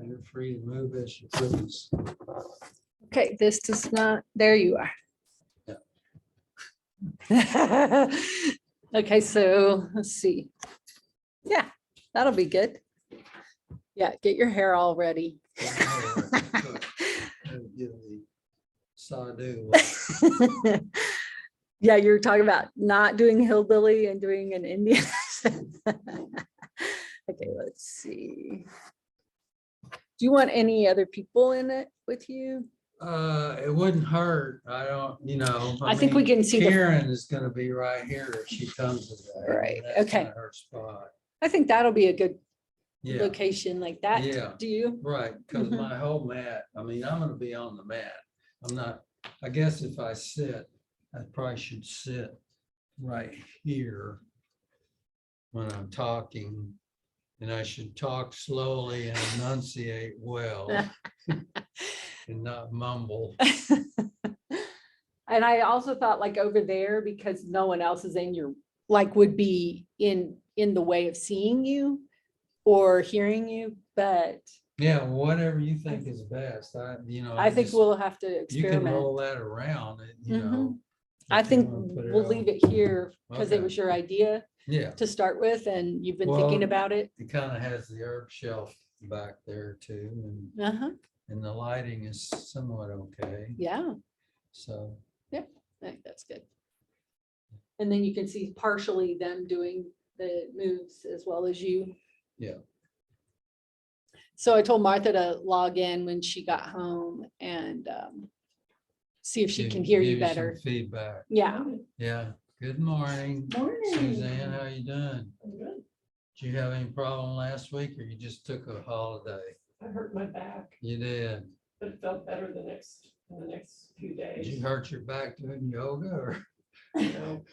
you're free to move as you please. Okay, this does not, there you are. Okay, so let's see. Yeah, that'll be good. Yeah, get your hair all ready. Give the sawdo. Yeah, you're talking about not doing hillbilly and doing an Indian. Okay, let's see. Do you want any other people in it with you? It wouldn't hurt. I don't, I think we can see the- Karen is gonna be right here if she comes today. Right, That's okay. kinda her spot. I think that'll be a good Yeah, location like that. Yeah. Do you? right, because Mhm. my whole mat, I'm gonna be on the mat. I'm not, I guess if I sit, I probably should sit right here when I'm talking. And I should talk slowly and enunciate well and not mumble. And I also thought like over there, because no one else is in your, like would be in the way of seeing you or hearing you, but Yeah, whatever you think is best. I think we'll have to You can roll experiment. that around, Mhm. I if you think wanna put it we'll on. leave it here because it Okay. was your idea Yeah, to start with and you've been thinking Well, about it. it kind of has the herb shelf back there too, Uh-huh, and the lighting is somewhat okay, yeah, so. I think that's good. And then you can see partially them doing the moves as well as you. Yeah. So I told Martha to log in when she got home and see if she give- can hear you give some better. Feedback. Yeah. Yeah, good morning. Suzanne, how you doing? I'm good. Did you have any problem last week or you just took a holiday? I hurt my back, You did. but it felt better in the next few Did days. you hurt your back doing yoga or? You know,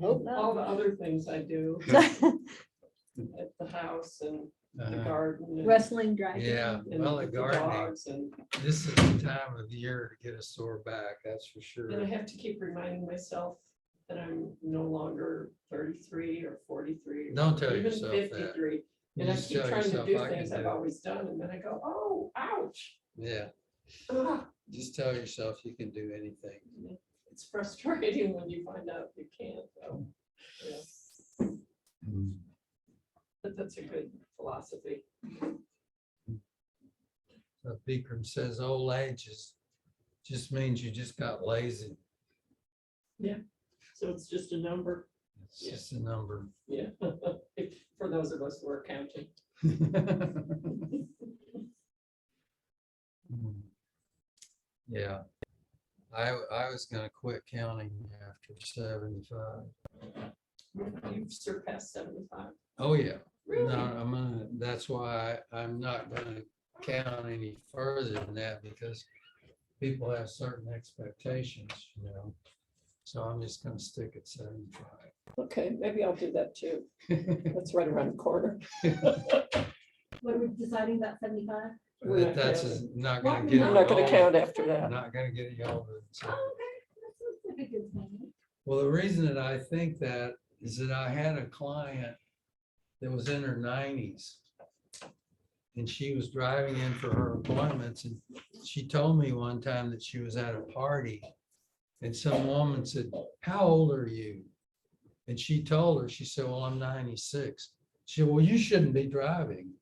Hope all not. the other things I do at the house and the Uh, garden. and- Wrestling dragon. Yeah, and well, the with the gardening, dogs and this is the time of the year to get a sore back, that's for and I sure. have to keep reminding myself that I'm no longer 33 or 43. or Don't tell even yourself that. 53. You And I just keep tell trying to yourself, do "I can things I've do it." always done, and then I go, oh, ouch. Yeah, Ah. just tell yourself you can do anything. It's frustrating when you find out you can't, though. Yeah, but that's a good philosophy. So Bikram says old age just means you just got lazy. So it's just a number. It's just a number. Yeah. For those of us who are counting. Yeah, I was gonna quit counting after 75. You've surpassed 75. Oh, yeah. Really? No, that's why I'm not gonna count any further than that because people have certain expectations, So I'm just gonna stick at 75. Okay, maybe I'll do that too. That's right around the corner. What are we deciding about 75? We're not That's counting. not Why gonna are get. we I'm you not gonna older. count after that. Not gonna get you older. So. Oh, okay. That sounds like a good thing. Well, the reason that I think that is that I had a client that was in her 90s. And she was driving in for her appointments and she told me one time that she was at a party. And some woman said, "How old are you?" And she told her, she said, "Well, I'm 96. She said, "Well, you shouldn't be driving."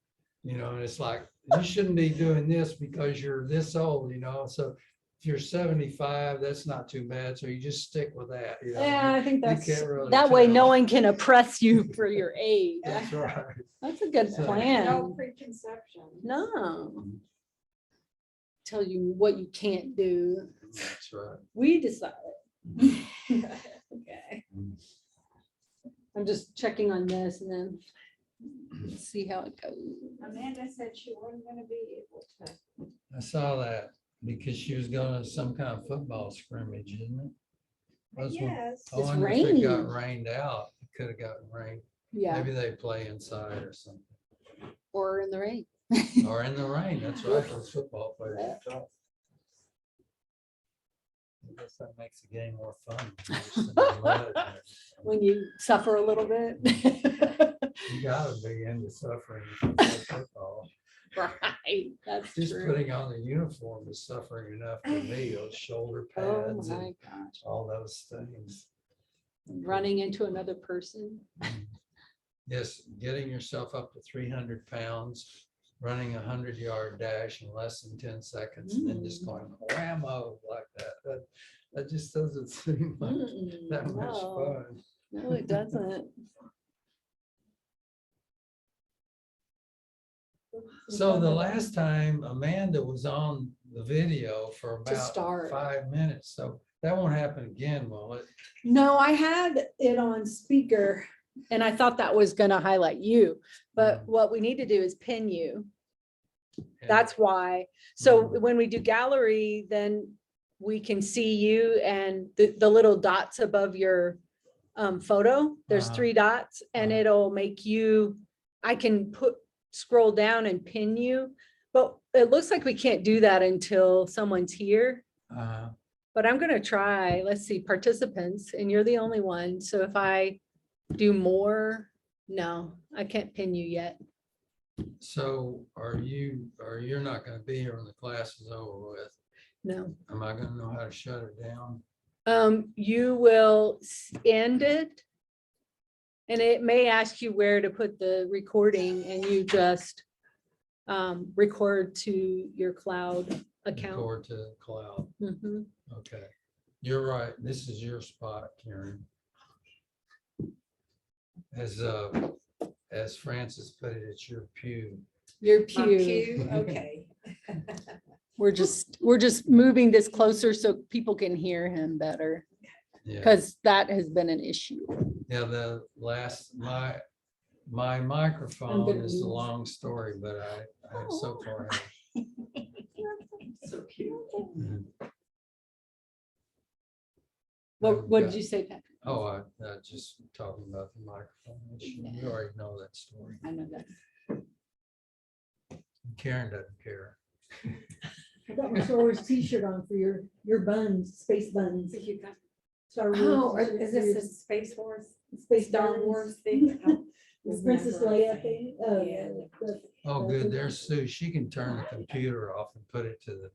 And it's like, you shouldn't be doing this because you're this old, So if you're 75, that's not too bad. So you just stick with that. Yeah, I think You that's, can't really that way tell. no one can oppress you for your age. That's right. That's a good So- plan. preconception. No. Tell you what you can't do. That's right. We decide. Okay. I'm just checking on this and then see how it goes. Amanda said she wasn't gonna be able to. I saw that because she was going to some kind of football scrimmage, isn't it? That's what- Yes. I It's wonder if it got raining. rained out. It could have gotten rained. Yeah, Maybe they play inside or something. or in the rain. Or in the rain, that's right, those football players. are tough. I guess that makes the game more fun. Just in the mud and everything. When you suffer a little bit. You gotta be into suffering if you play football. Right, that's Just true. putting on the uniform is suffering enough for me, those shoulder Oh pads my and gosh, all those things. running into another person. Yes, getting yourself up to 300 pounds, running a 100-yard dash in less than 10 seconds, and then just going whammo like that. That just doesn't seem like that much No, fun. no, it doesn't. So the last time Amanda was on the video for To about start. 5 minutes, so that won't happen again, will it? No, I had it on speaker and I thought that was gonna highlight you, but what we need to do is pin you. That's why. So when we do gallery, then we can see you and the little dots above your photo. There's Uh-huh. 3 dots and Uh-huh. it'll make you, I can scroll down and pin you. But it looks like we can't do that until someone's here. Uh, But I'm gonna try, let's see, participants, and you're the only one. So if I do more, no, I can't pin you yet. So you're not gonna be here when the class is over with? No. Am I gonna know how to shut it down? You will end it. And it may ask you where to put the recording and you just record to your cloud account. Record to the cloud. Mhm. Okay. You're right. This is your spot, Karen. As Francis put it, it's your pew. Your My pew. pew, okay. We're just moving this closer so people can hear him better, Yeah. because that has been an issue. Yeah, my microphone is a move. long story, but I so far have. So cute. What did you say, Patrick? Oh, I just talking about the microphone issue. You already know that story. I know that. Karen doesn't care. I got my Star Wars t-shirt on for your buns, space buns. Star Wars Oh, t-shirt is for this your a Space Wars, Space Star buns. Wars thing? Oh, This Princess Leia thing. Oh, Yeah. Oh, good. There's Sue. She can turn the computer off and put it to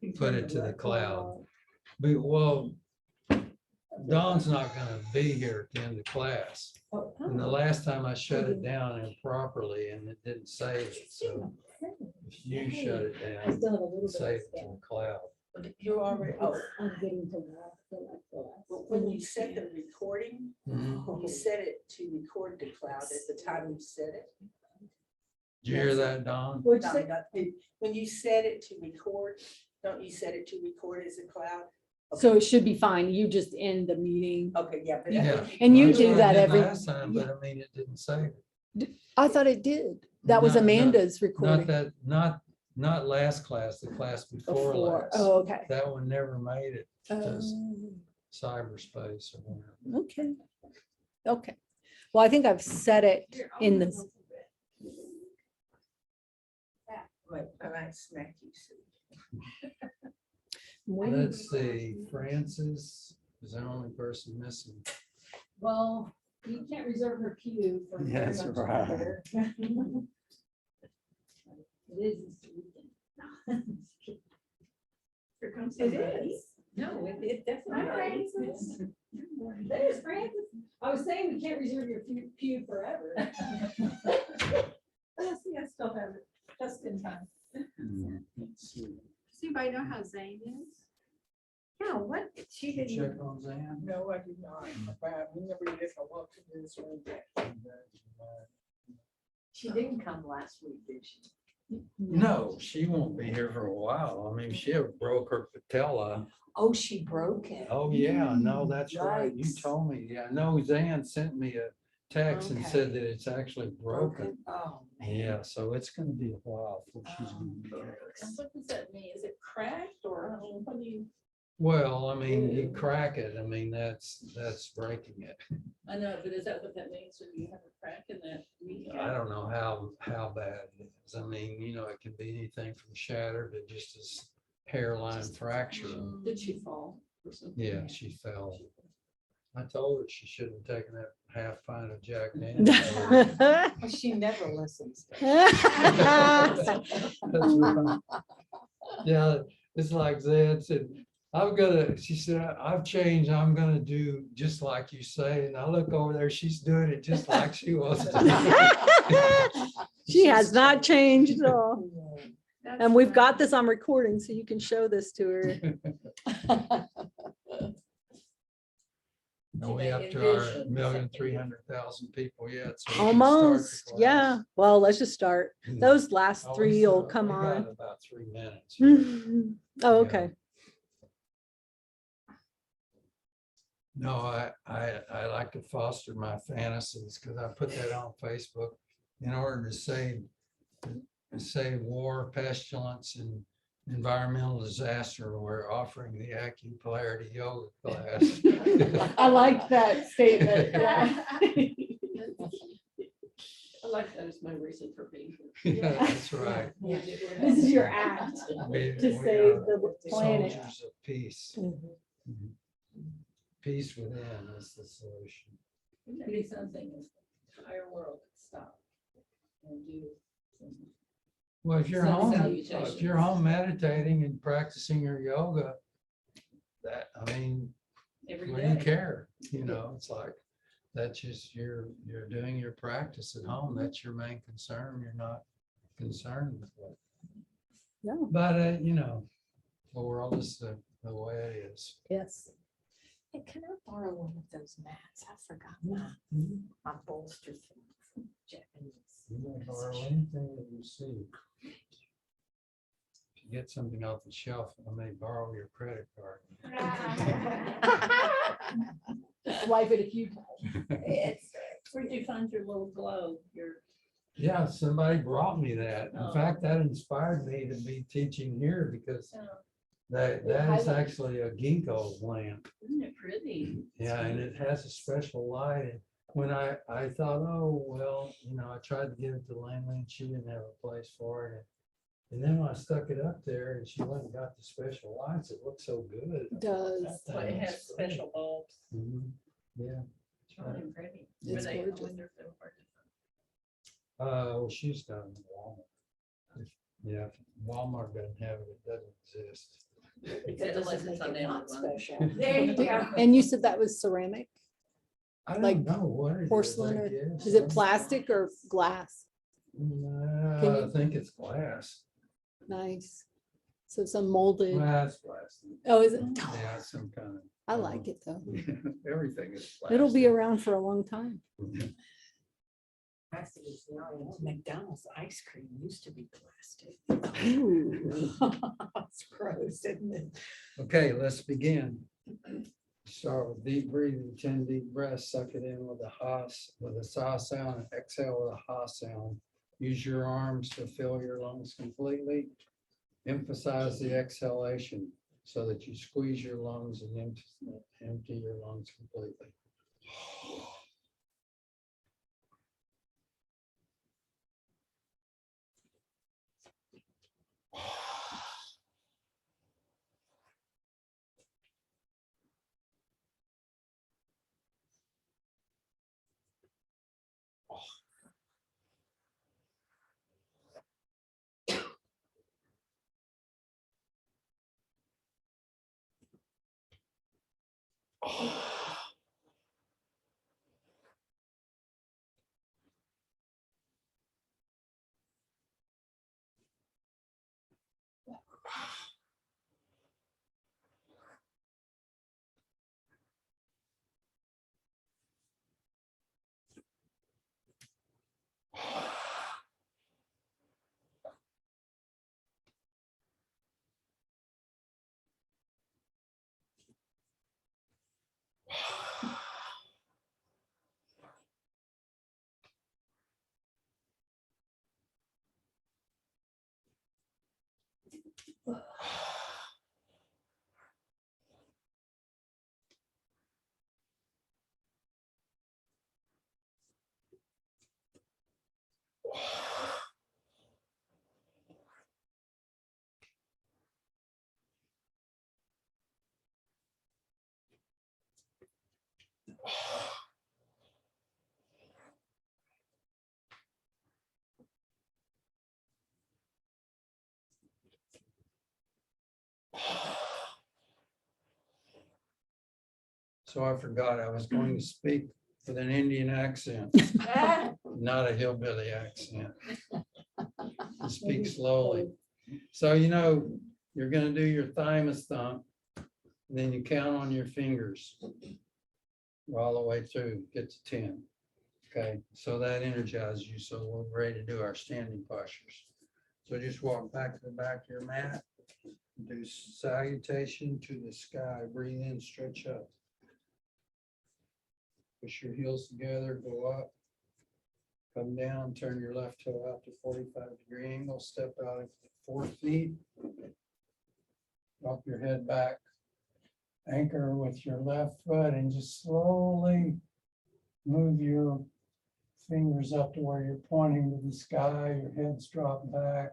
the cloud. But, well, Dawn's not gonna be here at the end of class. Oh, And the last time I shut it down improperly and it didn't save it, so if you shut it I down, still have a little bit save of it to stuff. the cloud. You already, oh, I'm getting to that. So that's the last. but when you set the recording, Mhm. you set it to record the cloud at the time you set it. Did you hear that, Dawn? What'd you No, say? when you set it to record, don't you set it to record as a cloud? So it should be fine. You just end the meeting. Okay, yeah. But Yeah. And you That's do what I that did every, last time, but I mean, it didn't save it. I thought it did. That was Not- not- Amanda's Not recording. that, not last class, the class before Before. last. Oh, okay. That one never made it to Oh, cyberspace or whatever. okay. Okay. Well, I think I've set it in this. Wait, I might smack you. Sue. Let's see, Francis is the only person missing. Well, you can't reserve her pew for. very Yes, much right. longer. It is this weekend. Here comes It somebody. is. No, it definitely Alright. is. There's Francis. I was saying we can't reserve your pew forever. Oh, see, I still have it, just in time. Let's see. Does anybody know how Zane is? Yeah, what? She didn't. Check on Zan. No, I did not. We never did if I walked into this room. She didn't come last week, did she? No, she won't be here for a while. I mean, she broke her patella. Oh, she broke it. Oh, yeah, no, that's right. You Yikes. told me. Yeah, no, Zan sent me a text and said Okay. that it's actually broken. Oh, man. Yeah, so it's gonna be a while before she's gonna be Oh, here. And what does that mean? Is it cracked or what do you? Well, I mean, you crack it. I mean, that's breaking it. I know, but is that what that means when you have a crack in that knee? I don't know how bad it is. I mean, it can be anything from shattered to just a hairline fracture. Did she fall or something? Yeah, she fell. I told her she shouldn't have taken that half pint of Jack Daniels. Well, she never listens. That's right. Yeah, it's like Zed said, she said, I've changed, I'm gonna do just like you say, and I look over there, she's doing it just like she was. She has not changed at all. That's And we've got right. this on recording, so you can show this to her. Are we up to our 1,300,000 people yet? so we can start the Almost, yeah. class? Well, let's just start. Those last Oh, three will come we got on. About 3 minutes. here. Oh, Yeah. okay. No, I like to foster my fantasies because I put that on Facebook in order to save war, pestilence, and environmental disaster. We're offering the ACU-Polarity Yoga class. I like that statement. Yeah. I like that as my reason for being here. Yeah, that's right. This is your act We to are save the planet. Soldiers of peace. Mhm. Peace within is the solution. Maybe something the entire world could stop and do. Well, if you're Sun home, salutations. if you're home meditating and practicing your yoga, I mean, Every what do you day. care? You know, it's like, that's just, you're doing your practice at home. That's your main concern. You're not concerned with what. No. But, you know, the world is the way it is. Yes. Hey, can I borrow one of those mats? I forgot my bolster from Japanese. You may borrow anything that you see. If you get something off the shelf, I may borrow your credit card. Swipe it a few times. Where'd you find your little globe? Yeah, somebody brought me that. In Oh. fact, that inspired me to be teaching here because Oh, that is actually a ginkgo lamp. isn't it pretty? Yeah, and it has a special light. And when I thought, oh, well, you know, I tried to give it to Langley and she didn't have a place for it. And then when I stuck it up there and she went and got the special lights, it looked so good. It does. That's why it has special bulbs. Mhm. Yeah. It's really pretty. It's I gorgeous. wonder if they're hard to Well, she's done in Walmart. Yeah, if Walmart doesn't have it, it doesn't exist. find. Unless it's on Amazon. There you go. And you said that was ceramic? I Like don't know what it is. porcelain I or- guess. Is it plastic or glass? No, Can I you- think it's glass. Nice. So some molded. Well, it's plastic. Oh, is it? Yeah, some kind I like it though. of, everything is plastic. It'll be around for a long time. Plastic is the orange. McDonald's ice cream used to be plastic. Ooh. It's gross, isn't it? Okay, let's begin. Start with deep breathing, 10 deep breaths, suck it in with a sa sound, and exhale with a ha sound. Use your arms to fill your lungs completely. Emphasize the exhalation so that you squeeze your lungs and empty your lungs completely. So I forgot I was going to speak with an Indian accent, not a hillbilly accent. To speak slowly. So, you're gonna do your thymus thump, and then you count on your fingers all the way through, get to 10. Okay, so that energizes you, so we're ready to do our standing postures. So just walk back to the back of your mat, do salutation to the sky, breathe in, stretch up. Push your heels together, go up, come down, turn your left toe out to 45-degree angle, step out at 4 feet. Drop your head back, anchor with your left foot, and just slowly move your fingers up to where you're pointing to the sky, your head's dropped back,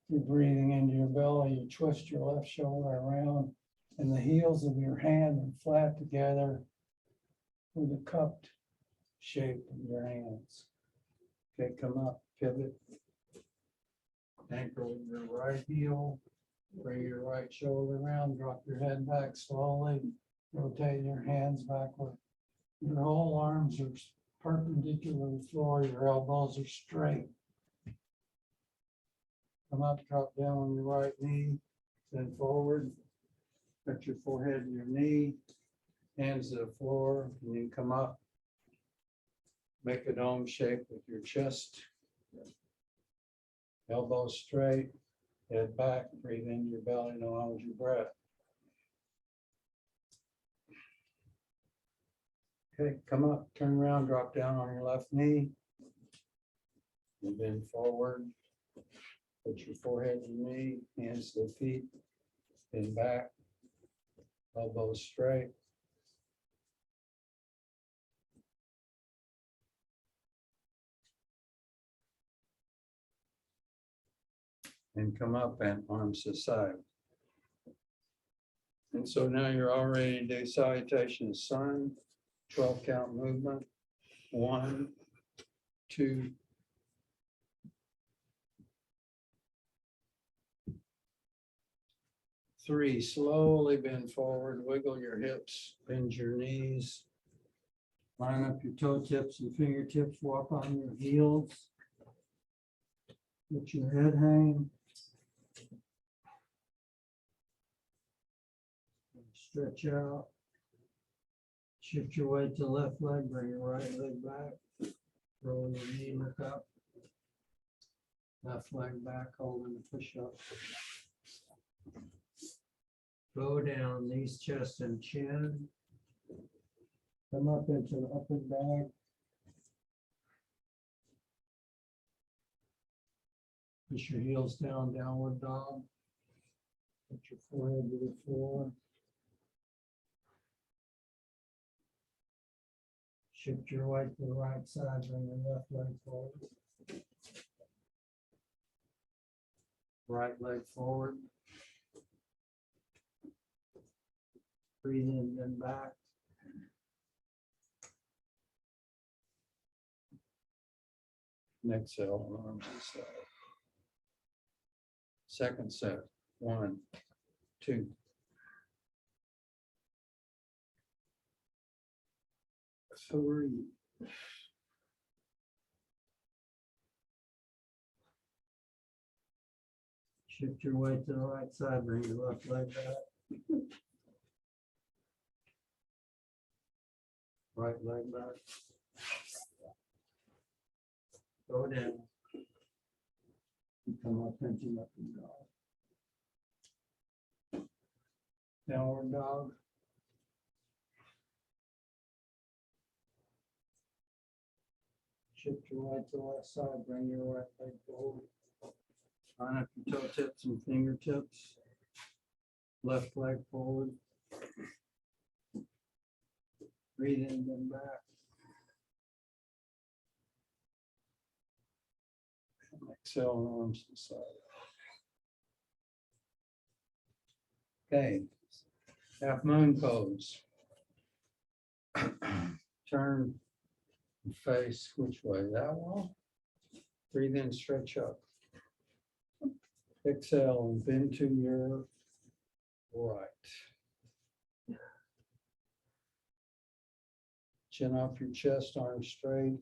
you're breathing into your belly, you twist your left shoulder around, and the heels of your hand are flat together with a cupped shape of your hands. Okay, come up, pivot. Anchor with your right heel, bring your right shoulder around, drop your head back slowly, rotate your hands backward. Your whole arms are perpendicular to the floor, your elbows are straight. Come up, drop down on your right knee, then forward. Put your forehead to your knee, hands to the floor, and then come up. Make a dome shape with your chest. Elbows straight, head back, breathe into your belly, and allow your breath. Okay, come up, turn around, drop down on your left knee. And bend forward. Put your forehead to your knee, hands to the feet, bend back, elbows straight. And come up and arms to the side. And so now you're all ready to do salutation of sun, 12 count movement. 1, 2, 3. Slowly bend forward, wiggle your hips, bend your knees. Line up your toe tips and fingertips, walk on your heels. Let your head hang. Stretch out. Shift your weight to the left leg, bring your right leg back. Roll your knee, look up. Left leg back, holding the push up. Go down, knees, chest, and chin. Come up into the upper back. Push your heels down, downward dog. Put your forehead to the floor. Shift your weight to the right side, bring your left leg forward. Right leg forward. Breathe in and back. And exhale, arms to the side. Second set. 1, 2. 3. Shift your weight to the right side, bring your left leg back. Right leg back. Go down. And come up, pinching up and dog. Downward dog. Shift your right to the left side, bring your right leg forward. Line up your toe tips and fingertips. Left leg forward. Breathe in and back. And exhale, arms to the side. Okay, half moon pose. Turn and face which way? That way. Breathe in, stretch up. Exhale and bend to your right. Chin off your chest, arms straight,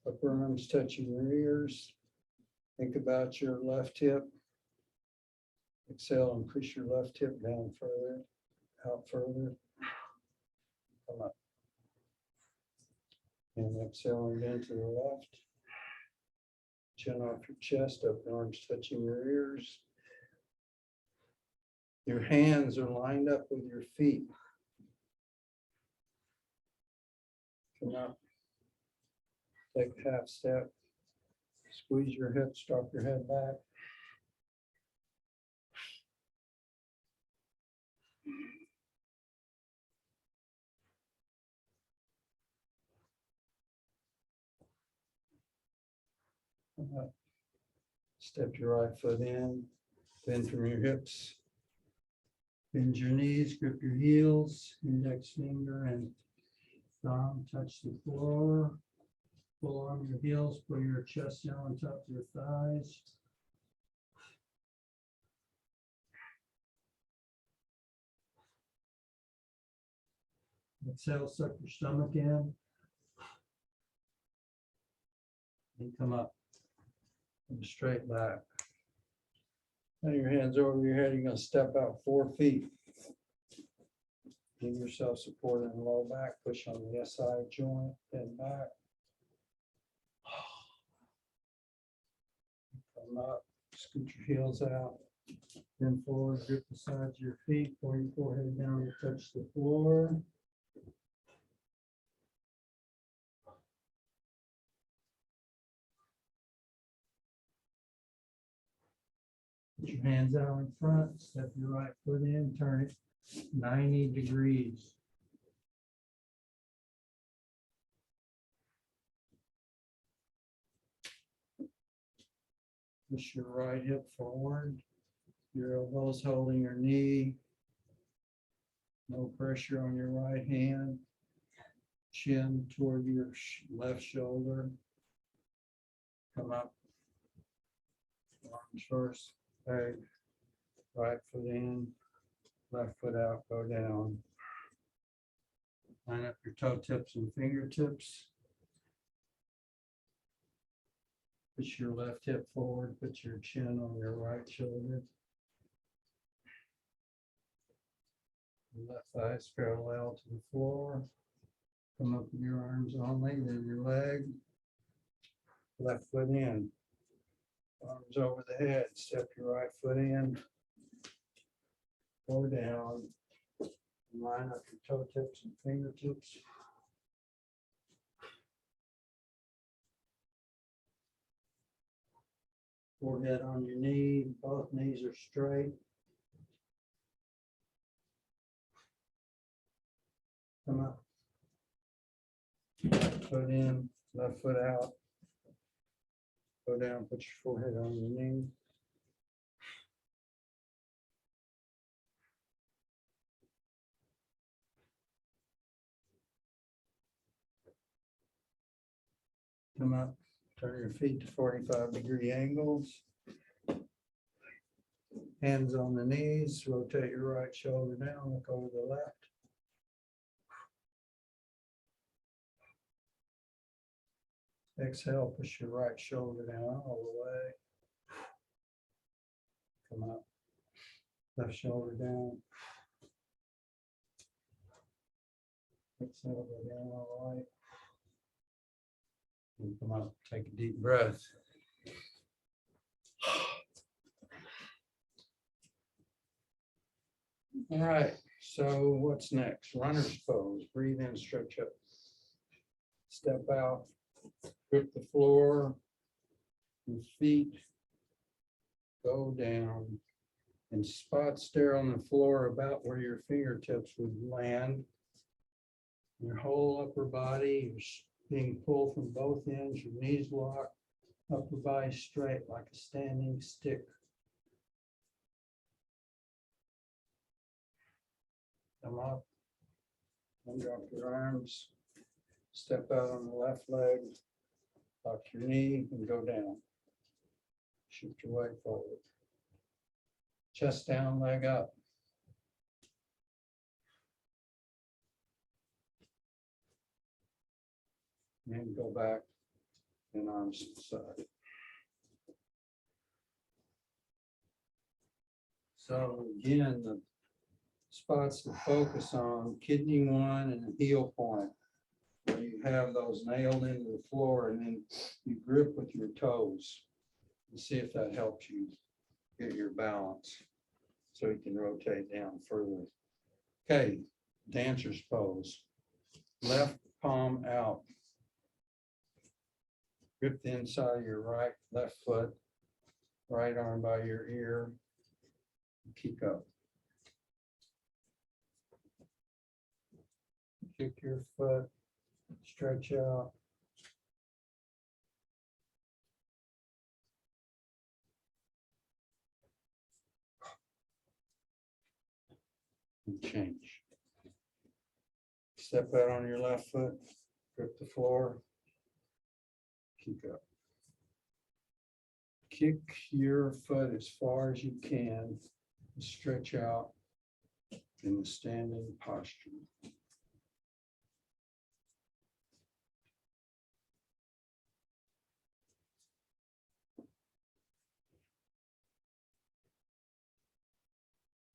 upper arms touching your ears. Think about your left hip. Exhale and push your left hip down further, out further. Come up. And exhale again to the left. Chin off your chest, upper arms touching your ears. Your hands are lined up with your feet. Come up. Take a half step. Squeeze your hips, drop your head back. Come up. Step your right foot in, bend from your hips. Bend your knees, grip your heels, index finger and thumb touch the floor. Pull on your heels, pull your chest down on top of your thighs. Exhale, suck your stomach in. And come up. And straight back. Now your hands over your head, you're gonna step out 4 feet. Give yourself support in the low back, push on the SI joint, then back. Come up, scoot your heels out, then forward, grip the sides of your feet, pull your forehead down to touch the floor. Put your hands out in front, step your right foot in, turn it 90 degrees. Push your right hip forward, your elbows holding your knee. No pressure on your right hand. Chin toward your left shoulder. Come up. Arms first, peg, right foot in, left foot out, go down. Line up your toe tips and fingertips. Push your left hip forward, put your chin on your right shoulder. Left thigh is parallel to the floor. Come up with your arms only, then your leg. Left foot in. Arms over the head, step your right foot in. Go down. Line up your toe tips and fingertips. Forehead on your knee, both knees are straight. Come up. Foot in, left foot out. Go down, put your forehead on your knee. Come up, turn your feet to 45-degree angles. Hands on the knees, rotate your right shoulder down, look over the left. Exhale, push your right shoulder down all the way. Come up, left shoulder down. Exhale, go down all the way. And come up, take a deep breath. All right, so what's next? Runner's pose. Breathe in, stretch up. Step out, grip the floor, your feet, go down, and spot stare on the floor about where your fingertips would land. Your whole upper body is being pulled from both ends, your knees locked, upper body straight like a standing stick. Come up, and drop your arms, step out on the left leg, lock your knee and go down. Shoot your way forward. Chest down, leg up. And go back and arms to the side. So again, the spots to focus on, kidney 1 and the heel point. Where you have those nailed into the floor and then you grip with your toes. And see if that helps you get your balance. So you can rotate down further. Okay, dancer's pose. Left palm out. Grip the inside of your left foot, right arm by your ear. Kick up. Kick your foot, stretch out. And change. Step out on your left foot, grip the floor, kick up. Kick your foot as far as you can, stretch out in the standing posture.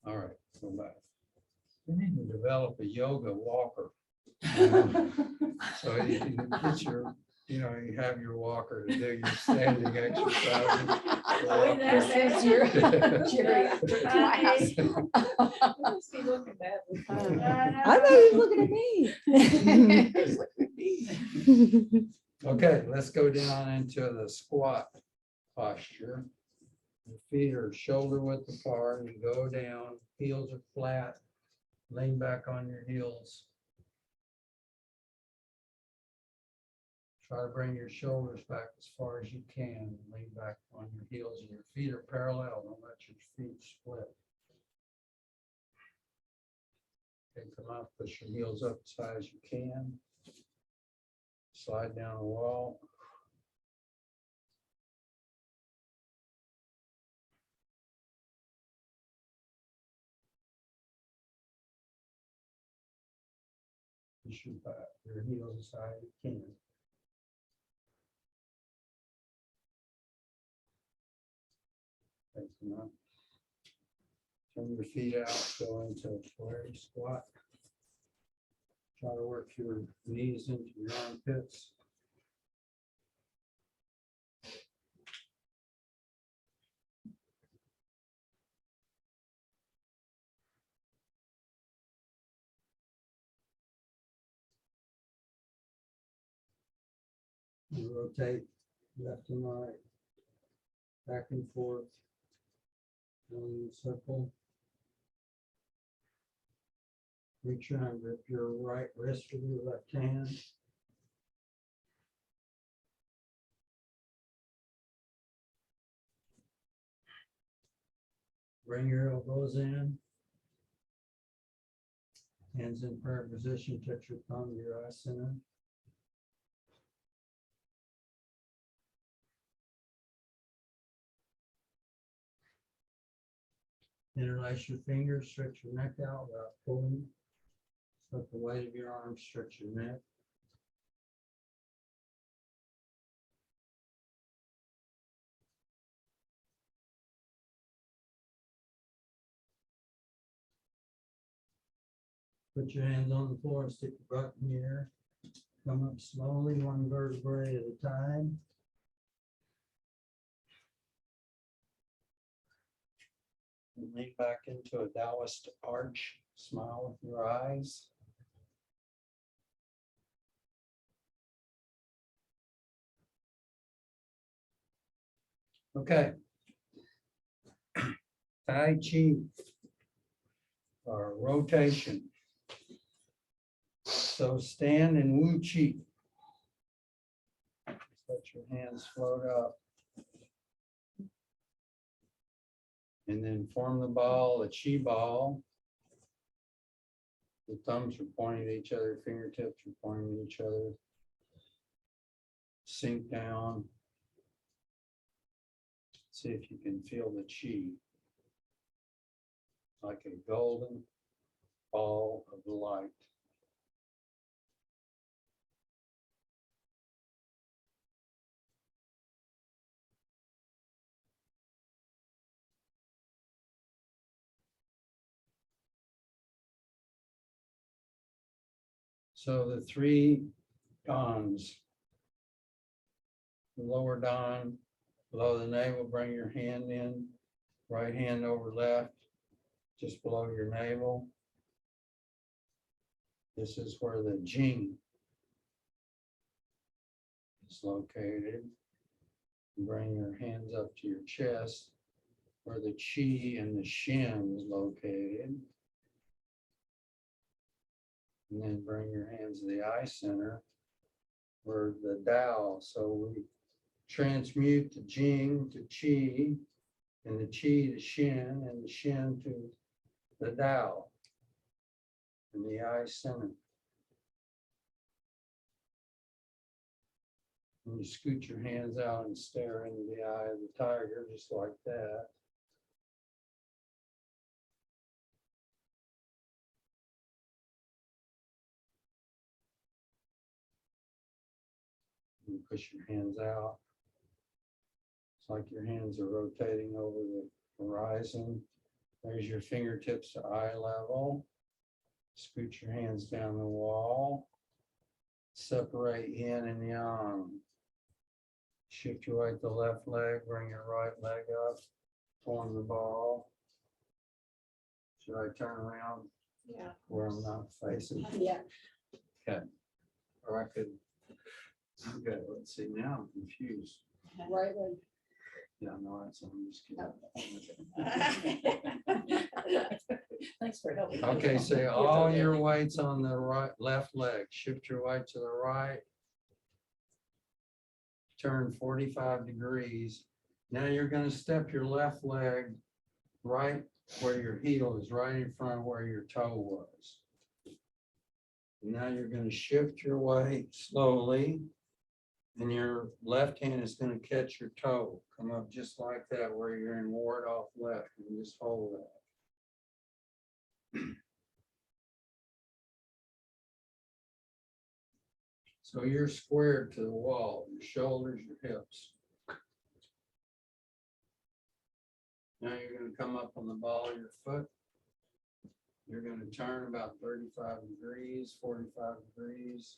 All right, go back. We need to develop a yoga walker. So you can get your, you have your walker to do your standing exercises. This is your Jerry after class. Must be looking badly. I thought he was looking at me. Okay, let's go down into the squat posture. Your feet are shoulder width apart. You go down, heels are flat. Lean back on your heels. Try to bring your shoulders back as far as you can. Lean back on your heels and your feet are parallel. Don't let your feet split. Okay, come up, push your heels up as high as you can. Slide down the wall. Push your back, your heels as high as you can. Okay, come up. Turn your feet out, go into a Polarity squat. Try to work your knees into your armpits. You rotate left and right, back and forth, one circle. Reach around, grip your right wrist with your left hand. Bring your elbows in. Hands in prayer position, touch your thumb to your eye center. Interlace your fingers, stretch your neck out without pulling. Let the weight of your arms stretch your neck. Put your hands on the floor and stick your butt in the air. Come up slowly, one vertebrae at a time. And lean back into a Taoist arch. Smile with your eyes. Okay. Tai Chi or rotation. So stand in Wu Chi. Let your hands float up. And then form the ball, a Chi ball. The thumbs are pointing at each other, fingertips are pointing at each other. Sink down. See if you can feel the Chi. Like a golden ball of light. So the three dons. The lower don, below the navel, bring your hand in, right hand over left, just below your navel. This is where the jing is located. Bring your hands up to your chest, where the chi and the shin is located. And then bring your hands to the eye center, where the Tao. So we transmute the jing to chi, and the chi to shin, and the shin to the Tao in the eye center. And you scoot your hands out and stare into the eye of the tiger, just like that. And push your hands out. It's like your hands are rotating over the horizon. There's your fingertips to eye level. Scoot your hands down the wall. Separate yin and yang. Shift your right to left leg, bring your right leg up, form the ball. Should I turn around Yeah. where I'm not facing? Yeah. Or I could, okay, let's see, now I'm confused. Right leg. Yeah, no, that's, I'm just Thanks for helping. kidding. Okay, say all your weight's on the right, left leg. Shift your weight to the right. Turn 45 degrees. Now you're gonna step your left leg right where your heel is, right in front of where your toe was. Now you're gonna shift your weight slowly, and your left hand is gonna catch your toe. Come up just like that, where you're in ward off left, and just hold that. So you're squared to the wall, your shoulders, your hips. Now you're gonna come up on the ball of your foot. You're gonna turn about 35 degrees, 45 degrees.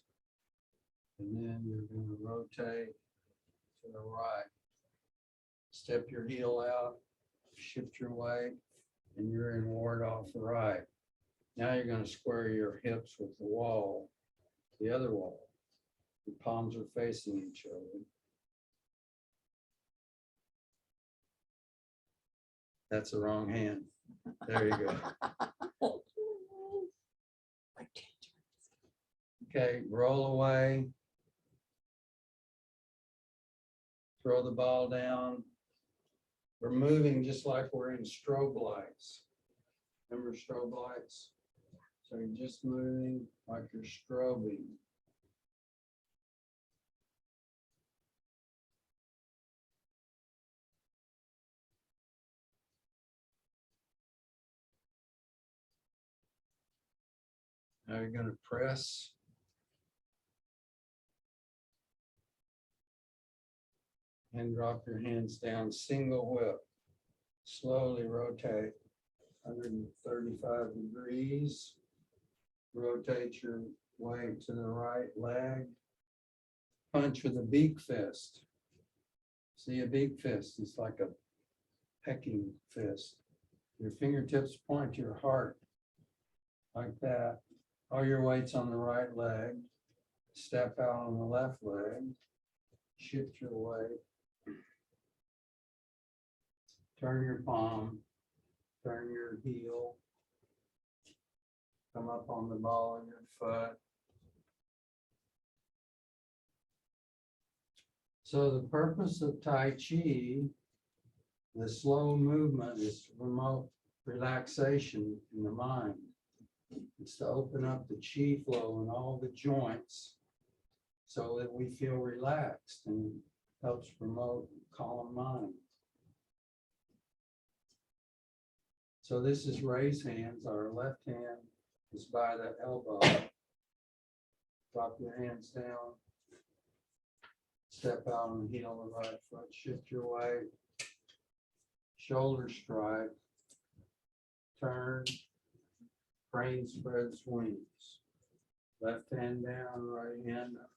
And then you're gonna rotate to the right. Step your heel out, shift your weight, and you're in ward off right. Now you're gonna square your hips with the wall, the other wall. Your palms are facing each other. That's the wrong hand. There you go. Okay, roll away. Throw the ball down. We're moving just like we're in strobe lights. Remember strobe lights? So you're just moving like you're strobing. Now you're going to press. And drop your hands down, single whip. Slowly rotate 135 degrees. Rotate your weight to the right leg. Punch with a beak fist. See a beak fist? It's like a pecking fist. Your fingertips point to your heart. Like that. All your weight's on the right leg. Step out on the left leg. Shift your weight. Turn your palm. Turn your heel. Come up on the ball of your foot. So the purpose of Tai Chi, the slow movement, is to promote relaxation in the mind. It's to open up the chi flow in all the joints so that we feel relaxed, and helps promote a calm mind. So this is raised hands. Our left hand is by the elbow. Drop your hands down. Step out on the heel of the right foot. Shift your weight. Shoulder strike. Turn. Crane spreads wings. Left hand down, right hand up.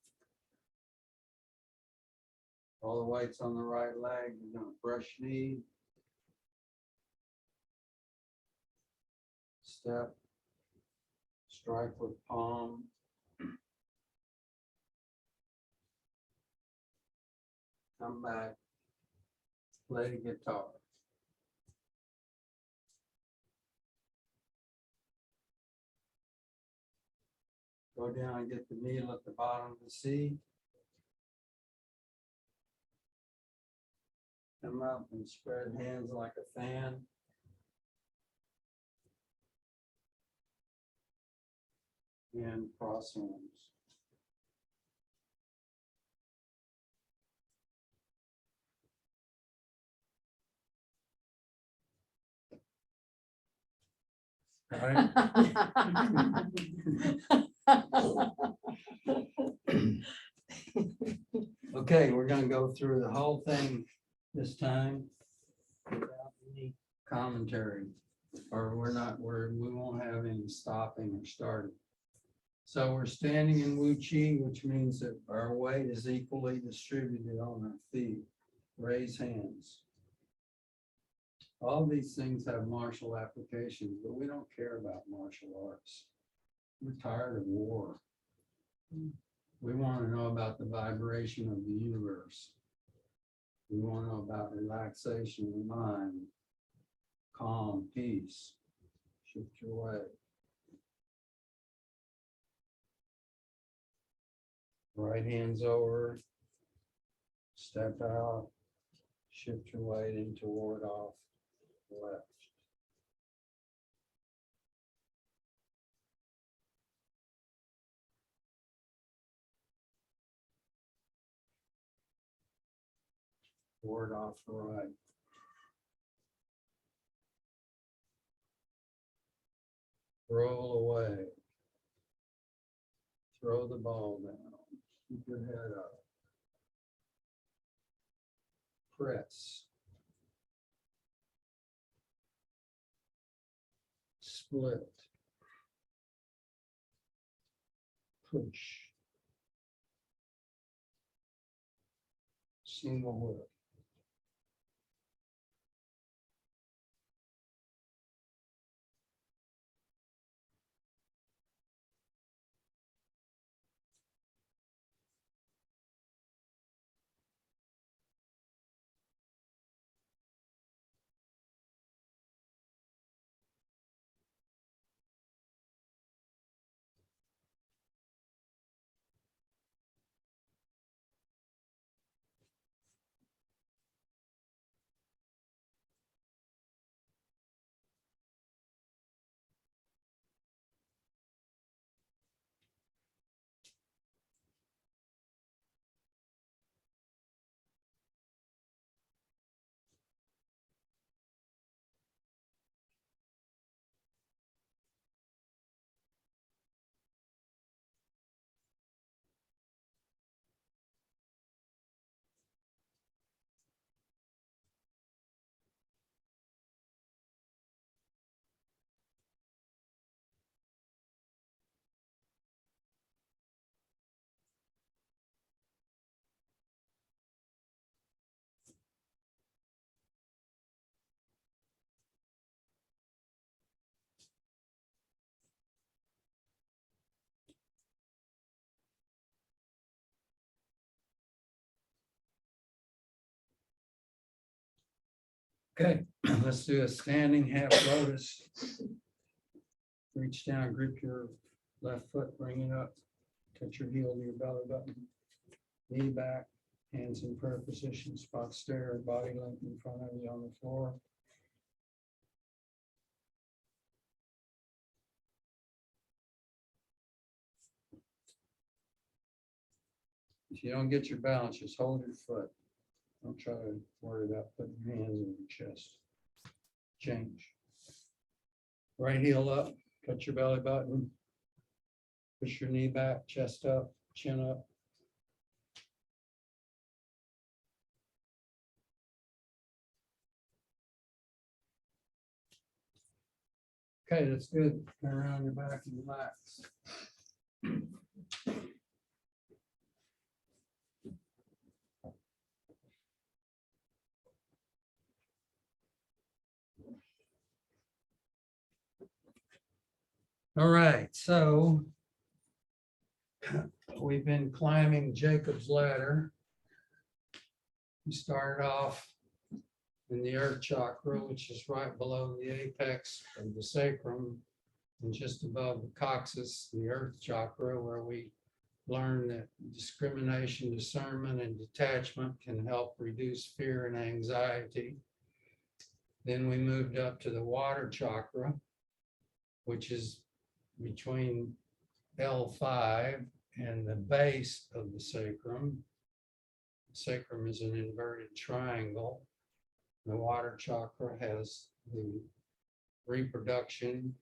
All the weight's on the right leg. You're gonna brush knee. Step. Strike with palm. Come back. Play the guitar. Go down and get the needle at the bottom of the C. Come up and spread hands like a fan. And cross arms. All right. Okay, we're gonna go through the whole thing this time without any commentary. Or we won't have any stopping or starting. So we're standing in Wu Chi, which means that our weight is equally distributed on our feet. Raise hands. All these things have martial applications, but we don't care about martial arts. We're tired of war. We want to know about the vibration of the universe. We want to know about relaxation of the mind, calm, peace. Shift your way. Right hand's over. Step out. Shift your weight in toward off left. Toward off the right. Roll away. Throw the ball down. Keep your head up. Press. Split. Push. Single whip. Okay, let's do a standing half lotus. Reach down, grip your left foot, bring it up, touch your heel to your belly button. Knee back, hands in prayer position, spot stare, body length in front of you on the floor. If you don't get your balance, just hold your foot. Don't try to worry about putting your hands on your chest. Change. Right heel up, touch your belly button. Push your knee back, chest up, chin up. Okay, that's good. Turn around your back and relax. All right, so we've been climbing Jacob's ladder. We started off in the earth chakra, which is right below the apex of the sacrum and just above the coccyx, the earth chakra, where we learn that discrimination, discernment, and detachment can help reduce fear and anxiety. Then we moved up to the water chakra, which is between L5 and the base of the sacrum. The sacrum is an inverted triangle. The water chakra has the reproduction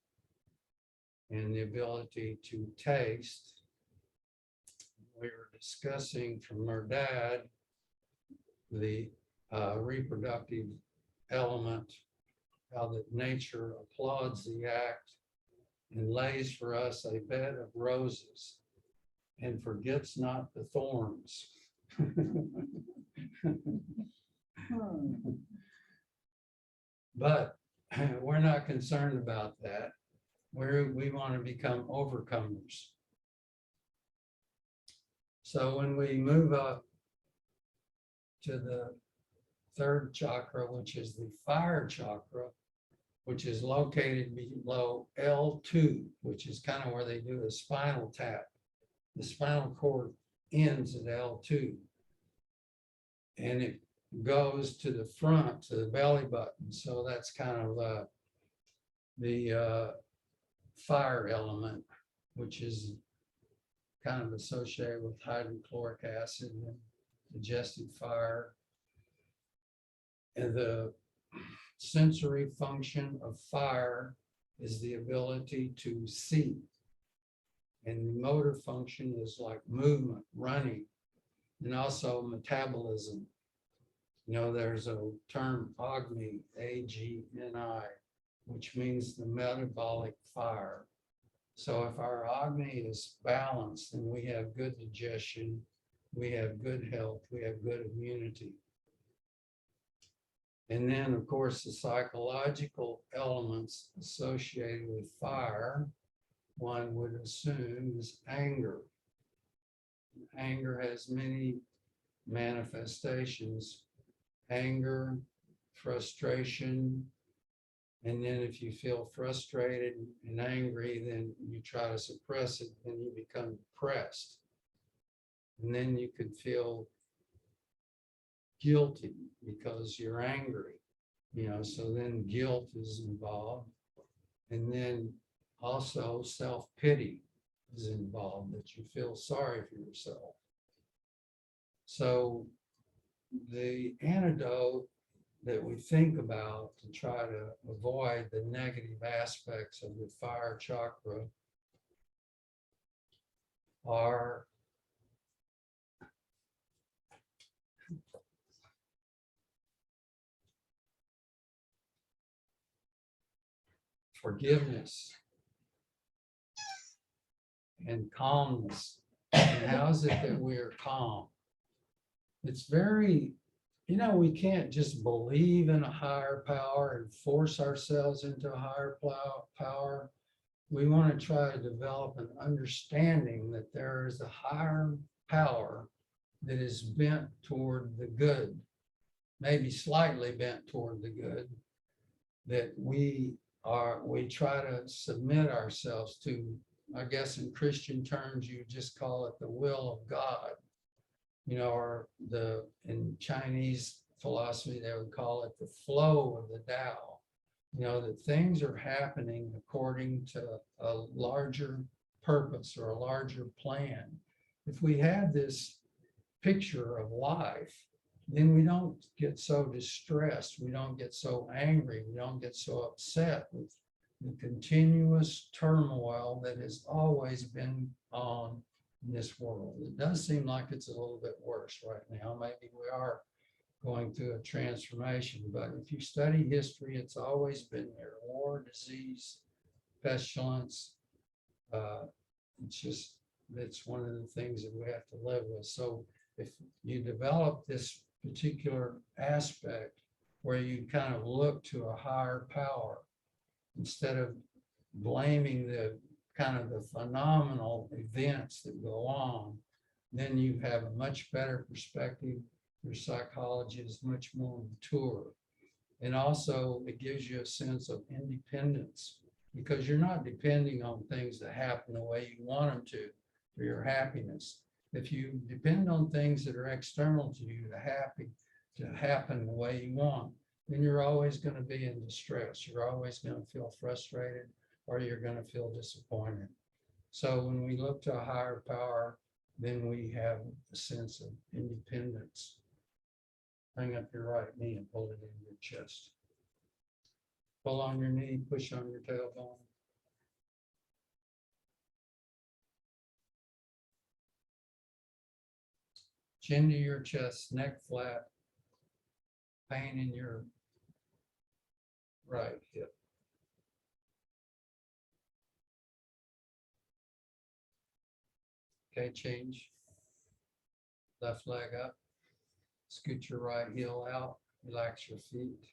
and the ability to taste. We were discussing from her dad the reproductive element, how that nature applauds the act and lays for us a bed of roses and forgets not the thorns. But we're not concerned about that. We want to become overcomers. So when we move up to the third chakra, which is the fire chakra, which is located below L2, which is kind of where they do a spinal tap. The spinal cord ends at L2. And it goes to the front, to the belly button. So that's kind of the fire element, which is kind of associated with hydrochloric acid and digestive fire. And the sensory function of fire is the ability to see. And the motor function is like movement, running, and also metabolism. You know, there's a term Agni, A-G-N-I, which means the metabolic fire. So if our Agni is balanced, then we have good digestion, we have good health, we have good immunity. And then, of course, the psychological elements associated with fire, one would assume, is anger. Anger has many manifestations: anger, frustration, and then if you feel frustrated and angry, then you try to suppress it, then you become depressed. And then you could feel guilty because you're angry, you know, so then guilt is involved. And then also self-pity is involved, that you feel sorry for yourself. So the antidote that we think about to try to avoid the negative aspects of the fire chakra are forgiveness and calmness. And how is it that we are calm? It's very, you know, we can't just believe in a higher power and force ourselves into a higher power. We want to try to develop an understanding that there is a higher power that is bent toward the good, maybe slightly bent toward the good, that we try to submit ourselves to. I guess in Christian terms, you just call it the will of God, you know, or in Chinese philosophy, they would call it the flow of the Tao, you know, that things are happening according to a larger purpose or a larger plan. If we have this picture of life, then we don't get so distressed, we don't get so angry, we don't get so upset with the continuous turmoil that has always been on in this world. It does seem like it's a little bit worse right now. Maybe we are going through a transformation, but if you study history, it's always been there: war, disease, pestilence. It's just that's one of the things that we have to live with. So if you develop this particular aspect where you kind of look to a higher power instead of blaming the kind of the phenomenal events that go on, then you have a much better perspective. Your psychology is much more mature. And also it gives you a sense of independence because you're not depending on things to happen the way you want them to for your happiness. If you depend on things that are external to you to happen the way you want, then you're always going to be in distress. You're always going to feel frustrated or you're going to feel disappointed. So when we look to a higher power, then we have a sense of independence. Bring up your right knee and pull it in your chest. Pull on your knee, push on your tailbone. Chin to your chest, neck flat. Pain in your right hip. Okay, change. Left leg up. Scoot your right heel out. Relax your feet.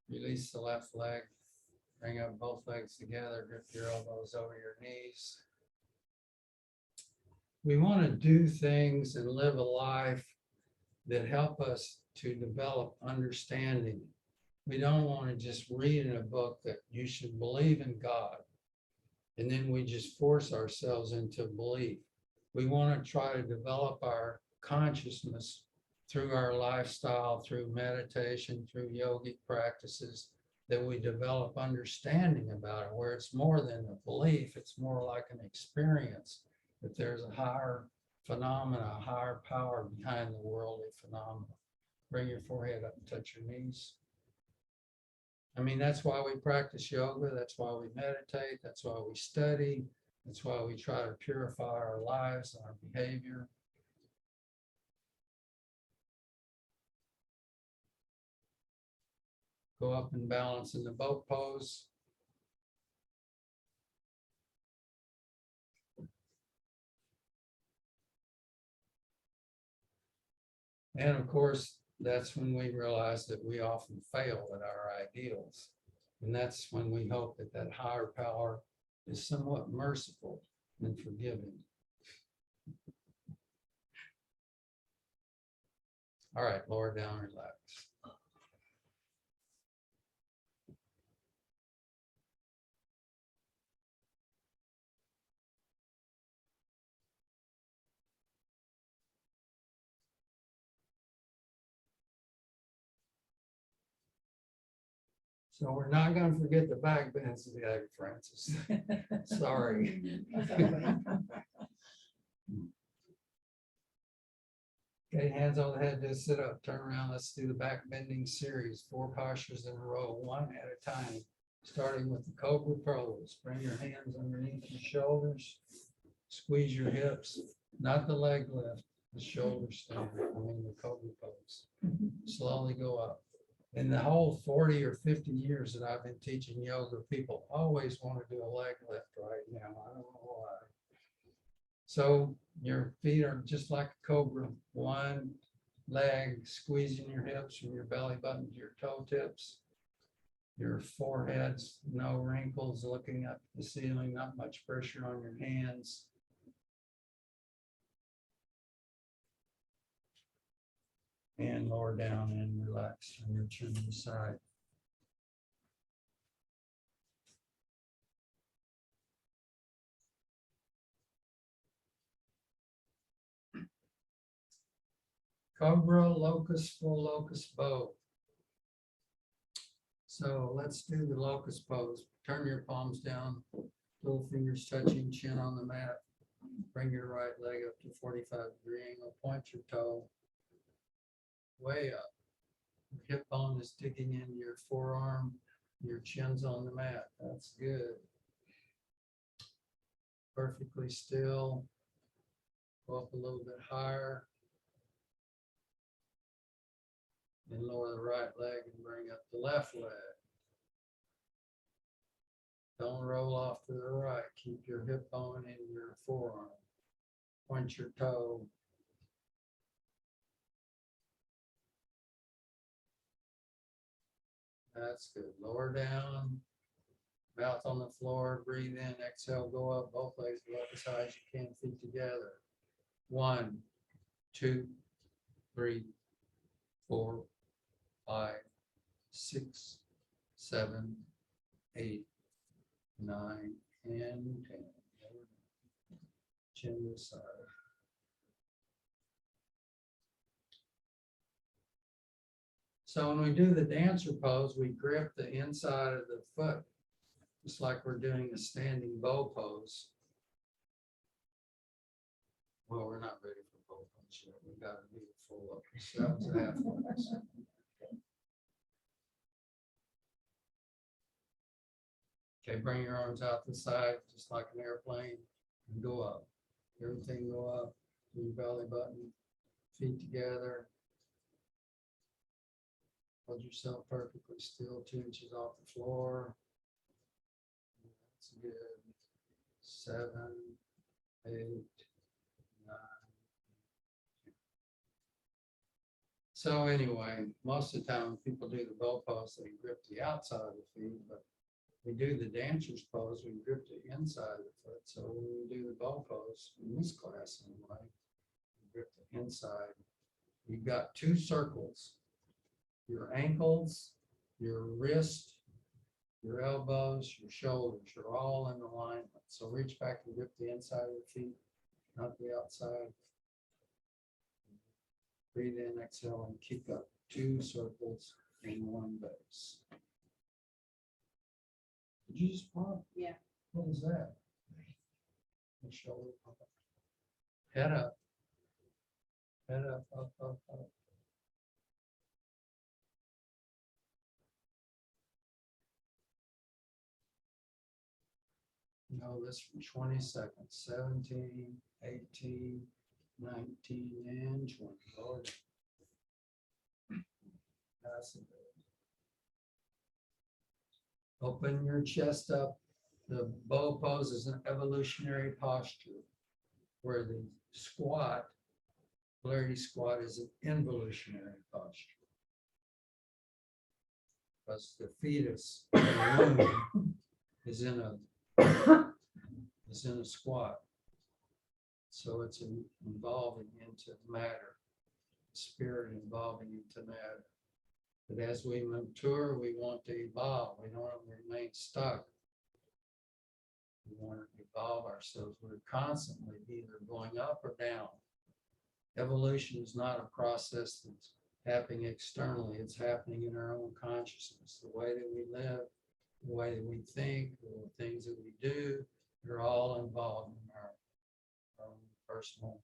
Release the left leg. Bring up both legs together. Grip your elbows over your knees. We want to do things and live a life that help us to develop understanding. We don't want to just read in a book that you should believe in God, and then we just force ourselves into belief. We want to try to develop our consciousness through our lifestyle, through meditation, through yogic practices, that we develop understanding about it, where it's more than a belief, it's more like an experience, that there's a higher phenomena, a higher power behind the worldly phenomena. Bring your forehead up and touch your knees. I mean, that's why we practice yoga. That's why we meditate. That's why we study. That's why we try to purify our lives and our behavior. Go up and balance in the boat pose. And of course, that's when we realize that we often fail at our ideals. And that's when we hope that that higher power is somewhat merciful and forgiving. All right, lower down, relax. So we're not going to forget the back bends today, Francis. Sorry. Okay, hands on the head, just sit up, turn around. Let's do the back bending series, 4 postures in a row, one at a time. Starting with the cobra pose. Bring your hands underneath your shoulders. Squeeze your hips, not the leg lift, the shoulder stand. I mean the cobra pose. Slowly go up. In the whole 40 or 50 years that I've been teaching yoga, people always want to do a leg lift right now. I don't know why. So your feet are just like a cobra. One leg, squeezing your hips from your belly button to your toe tips. Your forehead's no wrinkles, looking up at the ceiling, not much pressure on your hands. And lower down and relax from your chin to the side. Cobra, locust, full locust bow. So let's do the locust pose. Turn your palms down, little fingers touching, chin on the mat. Bring your right leg up to 45-degree angle, point your toe way up. Your hip bone is digging into your forearm, your chin's on the mat. That's good. perfectly still. Go up a little bit higher. Then lower the right leg and bring up the left leg. Don't roll off to the right. Keep your hip bone in your forearm. Point your toe. That's good. Lower down. Mouth on the floor. Breathe in. Exhale. Go up. Both legs go up as high as you can. Feet together. 1, 2, 3, 4, 5, 6, 7, 8, 9, and 10. Chin to the side. So when we do the dancer pose, we grip the inside of the foot, just like we're doing a standing bow pose. Well, we're not ready for bow pose yet. We got to do the full up. So that was a half pose. Okay, bring your arms out to the side, just like an airplane, and go up. Everything go up to your belly button, feet together. Hold yourself perfectly still, 2 inches off the floor. That's good. 7, 8, 9. So anyway, most of the time when people do the bow pose, they grip the outside of the feet, but we do the dancer's pose, we grip the inside of the foot. So when we do the bow pose, in this class anyway, we grip the inside. You've got 2 circles. Your ankles, your wrist, your elbows, your shoulders are all in alignment. So reach back and grip the inside of the feet, not the outside. Breathe in, exhale, and kick up 2 circles in one base. Did you just pop? Yeah. What was that? The shoulder pop. Head up. Head up, up, up, up. No, this for 20 seconds. 17, 18, 19, and 20. Lord. That's it. Open your chest up. The bow pose is an evolutionary posture where the squat, polarity squat, is an involutionary posture. Because the fetus in the womb is in a squat. So it's evolving into matter, spirit evolving into matter. But as we mature, we want to evolve. We don't want to remain stuck. We want to evolve ourselves. We're constantly either going up or down. Evolution is not a process that's happening externally. It's happening in our own consciousness. The way that we live, the way that we think, the things that we do, they're all involved in our own personal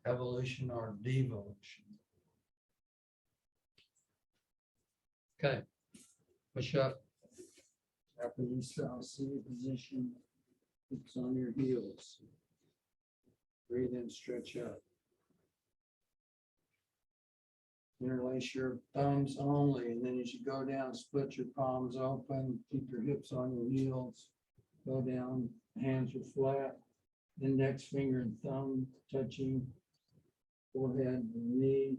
evolution or devolution. Okay, push up. After you start seated position, hips on your heels. Breathe in, stretch up. Interlace your thumbs only, and then as you go down, split your palms open, keep your hips on your heels. Go down, hands are flat, index finger and thumb touching forehead and knee,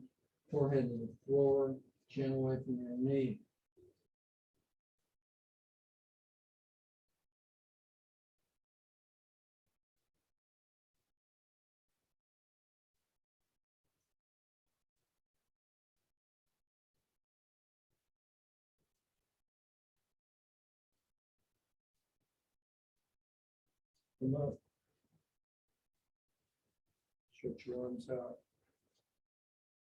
forehead to the floor, chin away from your knee. Come up. Stretch your arms out.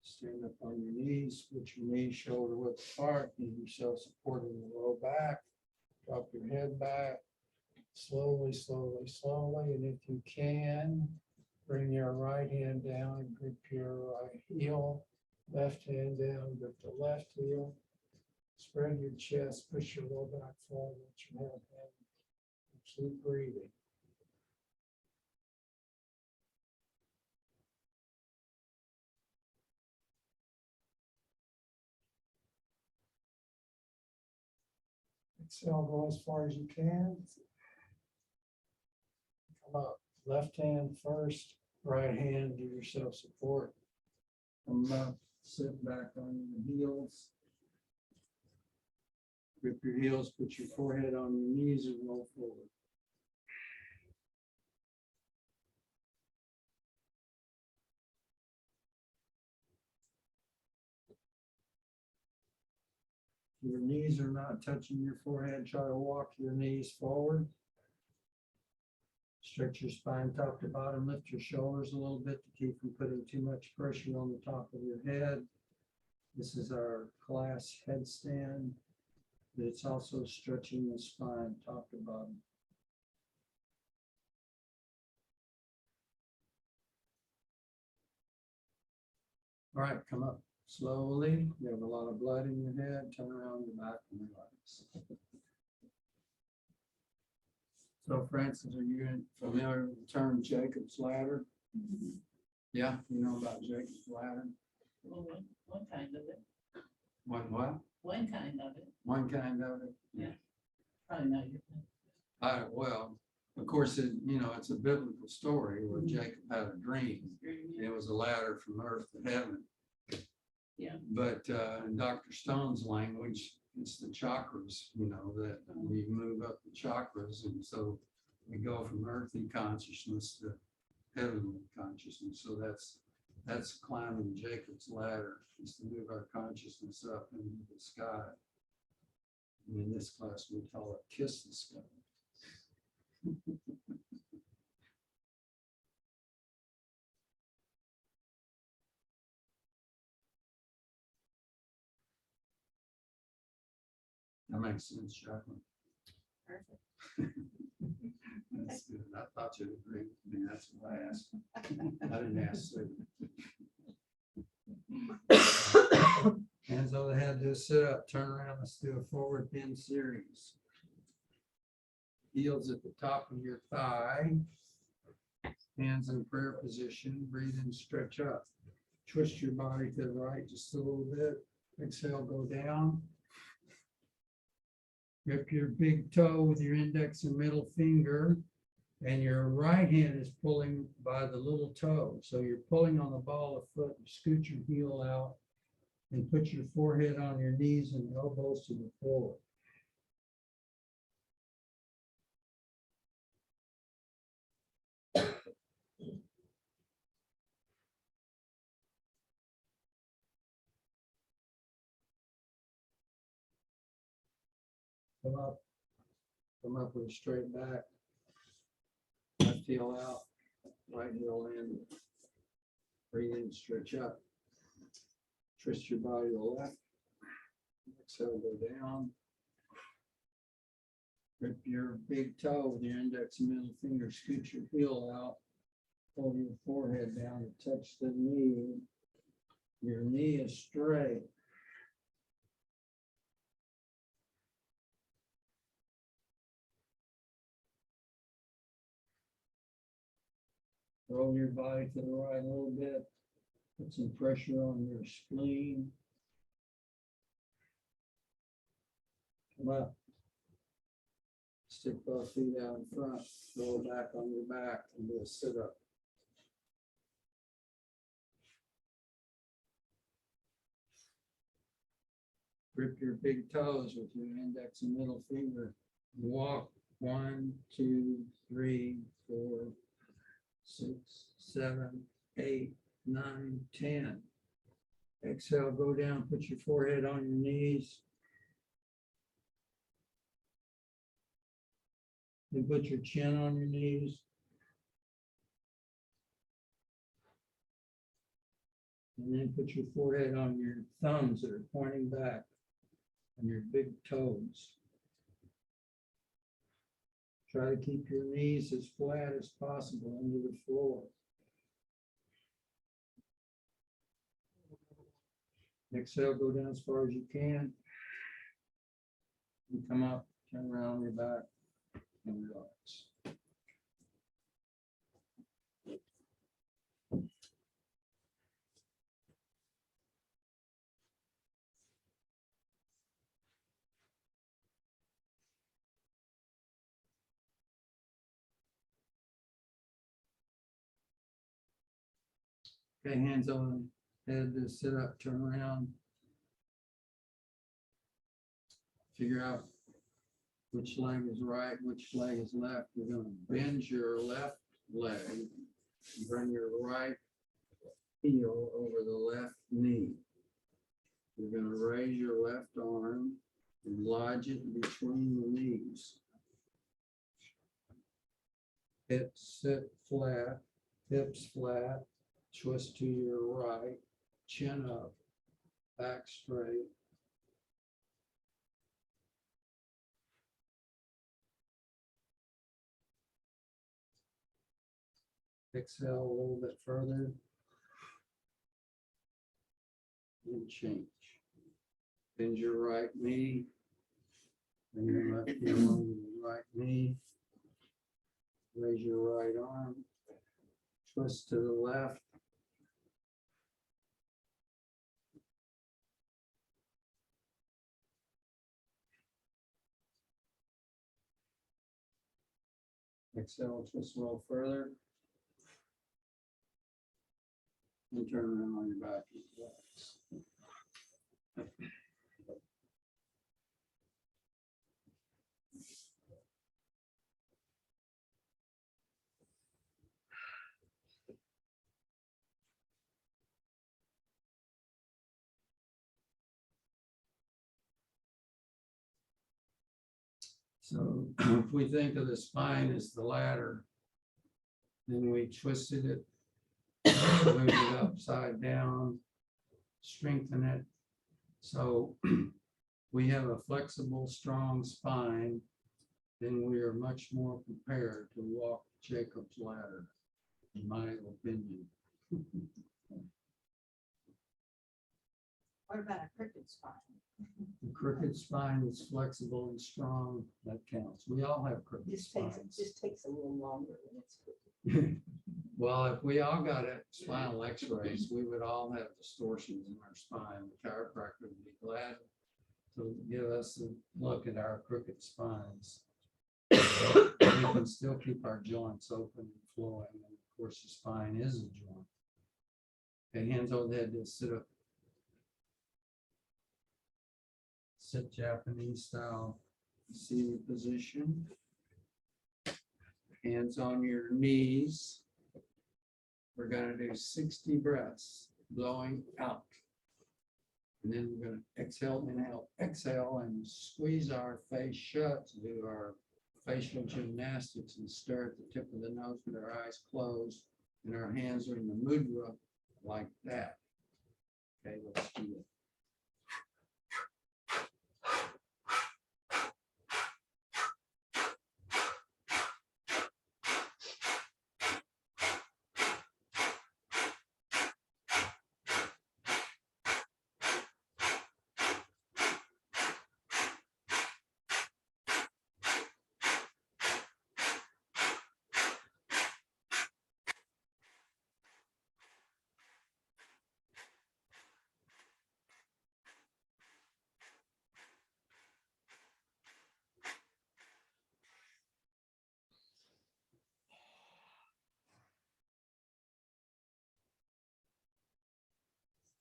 Stand up on your knees, put your knees shoulder width apart, give yourself support in the low back. Drop your head back. Slowly, slowly, slowly. And if you can, bring your right hand down and grip your right heel. Left hand down, grip the left heel. Spread your chest, push your low back forward, let your head down. Keep breathing. Exhale, go as far as you can. Come up, left hand first, right hand, give yourself support. Come up, sit back on your heels. Grip your heels, put your forehead on your knees and roll forward. Your knees are not touching your forehead. Try to walk your knees forward. Stretch your spine top to bottom. Lift your shoulders a little bit to keep from putting too much pressure on the top of your head. This is our class headstand, but it's also stretching the spine top to bottom. All right, come up slowly. You have a lot of blood in your head. Turn around your back and relax. So Francis, are you familiar with the term Jacob's ladder? Yeah, you know about Jacob's ladder? Well, one kind of it, One what? one kind of it, One kind of it? probably not your. Well, of course, it's a biblical story where Jacob had a dream. It was a ladder from earth to heaven. Yeah. But in Dr. Stone's language, it's the chakras, that we move up the chakras. And so we go from earthly consciousness to heavenly consciousness. So that's climbing Jacob's ladder, is to move our consciousness up into the sky. And in this class, we call it kiss the sky. That makes sense, Jacqueline. Perfect. That's good. I thought you'd agree with me. That's what I asked. I didn't ask Sue. Hands on the head, do a sit up, turn around. Let's do a forward bend series. Heels at the top of your thigh. Hands in prayer position. Breathe in, stretch up. Twist your body to the right just a little bit. Exhale, go down. Grip your big toe with your index and middle finger, and your right hand is pulling by the little toe. So you're pulling on the ball of foot. You scoot your heel out and put your forehead on your knees and elbows to the floor. Come up with a straight back. Left heel out, right heel in. Breathe in, stretch up. Twist your body to the left. Exhale, go down. Grip your big toe with your index and middle finger. Scoot your heel out. Pull your forehead down to touch the knee. Your knee is straight. Roll your body to the right a little bit. Put some pressure on your spleen. Come up. Stick both feet out in front. Roll back on your back and do a sit up. Grip your big toes with your index and middle finger. Walk 1, 2, 3, 4, 6, 7, 8, 9, 10. Exhale, go down, put your forehead on your knees. Then put your chin on your knees. And then put your forehead on your thumbs that are pointing back and your big toes. Try to keep your knees as flat as possible into the floor. Exhale, go down as far as you can. And come up, turn around on your back and relax. Okay, hands on head to sit up, turn around. Figure out which leg is right, which leg is left. You're gonna bend your left leg, bring your right heel over the left knee. You're gonna raise your left arm and lodge it between the knees. Hips sit flat, hips flat, twist to your right, chin up, back straight. Exhale a little bit further. And change. Bend your right knee. Bring your left heel over the right knee. Raise your right arm. Twist to the left. Exhale, twist a little further. And turn around on your back and relax. So if we think of the spine as the ladder, then we twisted it, moved it upside down, strengthen it. So we have a flexible, strong spine, then we are much more prepared to walk Jacob's ladder, in my opinion. What about a crooked spine? The crooked spine is flexible and strong, that counts. We all have crooked Just spines. takes a little longer when it's. Well, if we all got spinal x-rays, we would all have distortions in our spine. The chiropractor would be glad to give us a look at our crooked spines. We can still keep our joints open and flowing, and of course, the spine is a joint. Okay, hands on the head, just sit up. Sit Japanese style, seated position. Hands on your knees. We're gonna do 60 breaths, blowing out. And then we're gonna exhale, inhale, exhale, and squeeze our face shut to do our facial gymnastics and stare at the tip of the nose with our eyes closed and our hands are in the mudra like that. Okay, let's do it.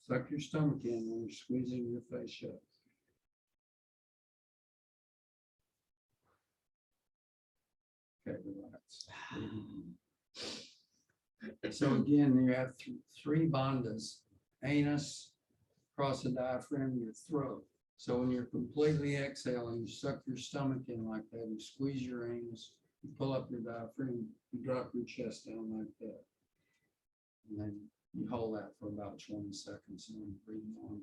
Suck your stomach in when you're squeezing your face shut. Okay, relax. So again, you have three bandhas: anus, across the diaphragm, your throat. So when you're completely exhaling, you suck your stomach in like that, you squeeze your anus, you pull up your diaphragm, you drop your chest down like that. And then you hold that for about 20 seconds and then breathe on.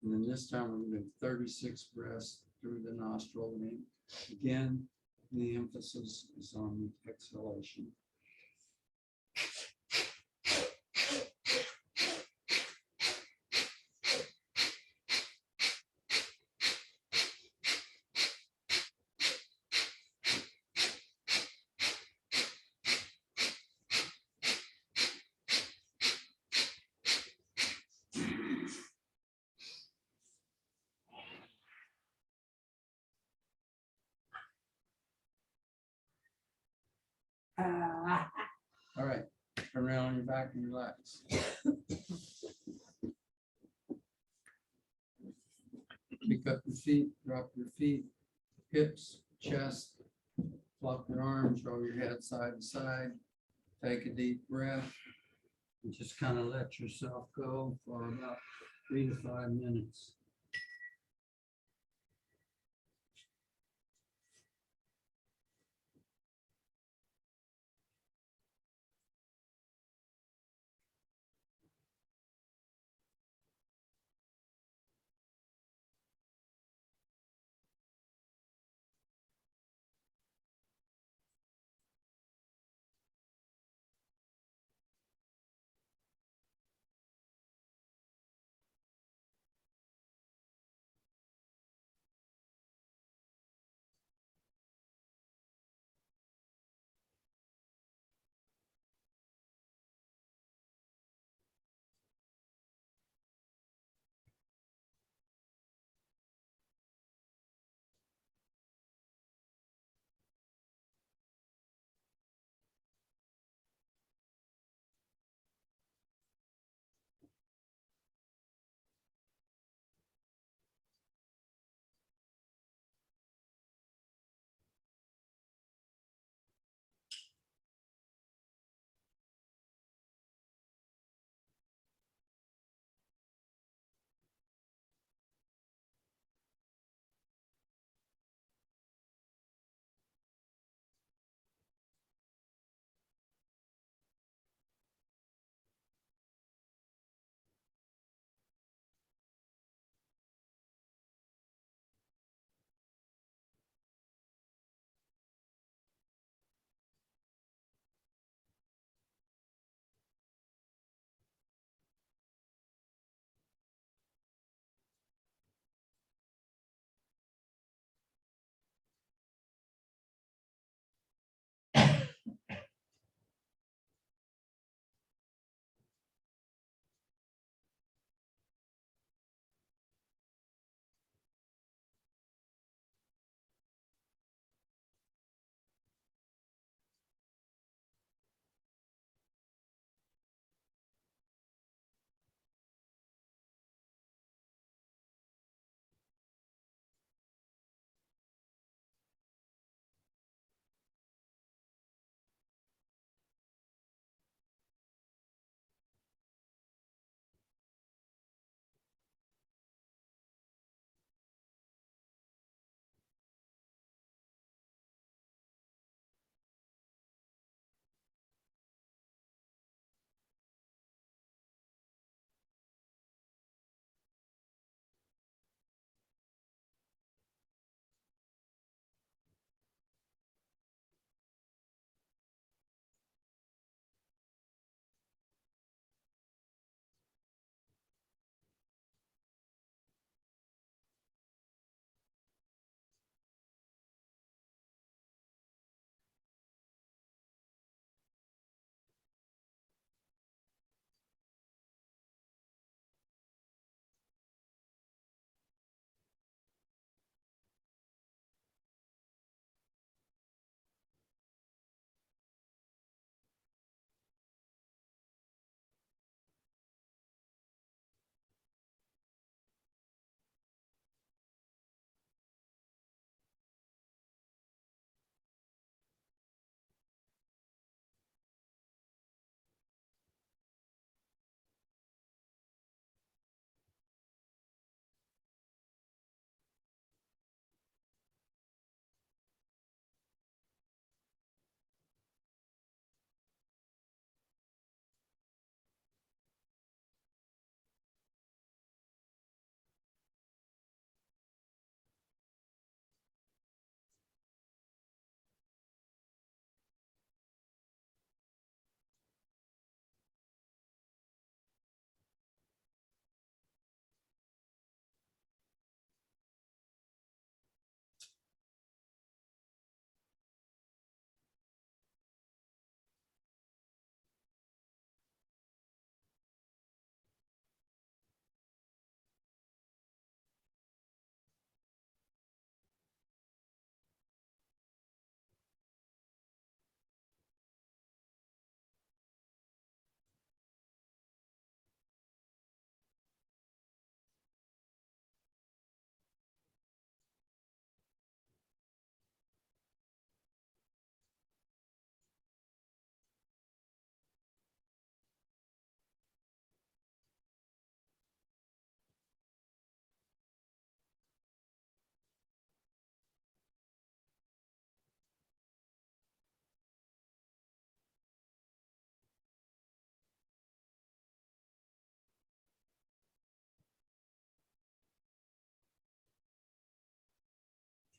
And then this time we're going to do 36 breaths through the nostril. And again, the emphasis is on the exhalation. Turn around on your back and relax. Pick up your feet, drop your feet, hips, chest, flop your arms, roll your head side to side. Take a deep breath. And just kind of let yourself go for about 3 to 5 minutes.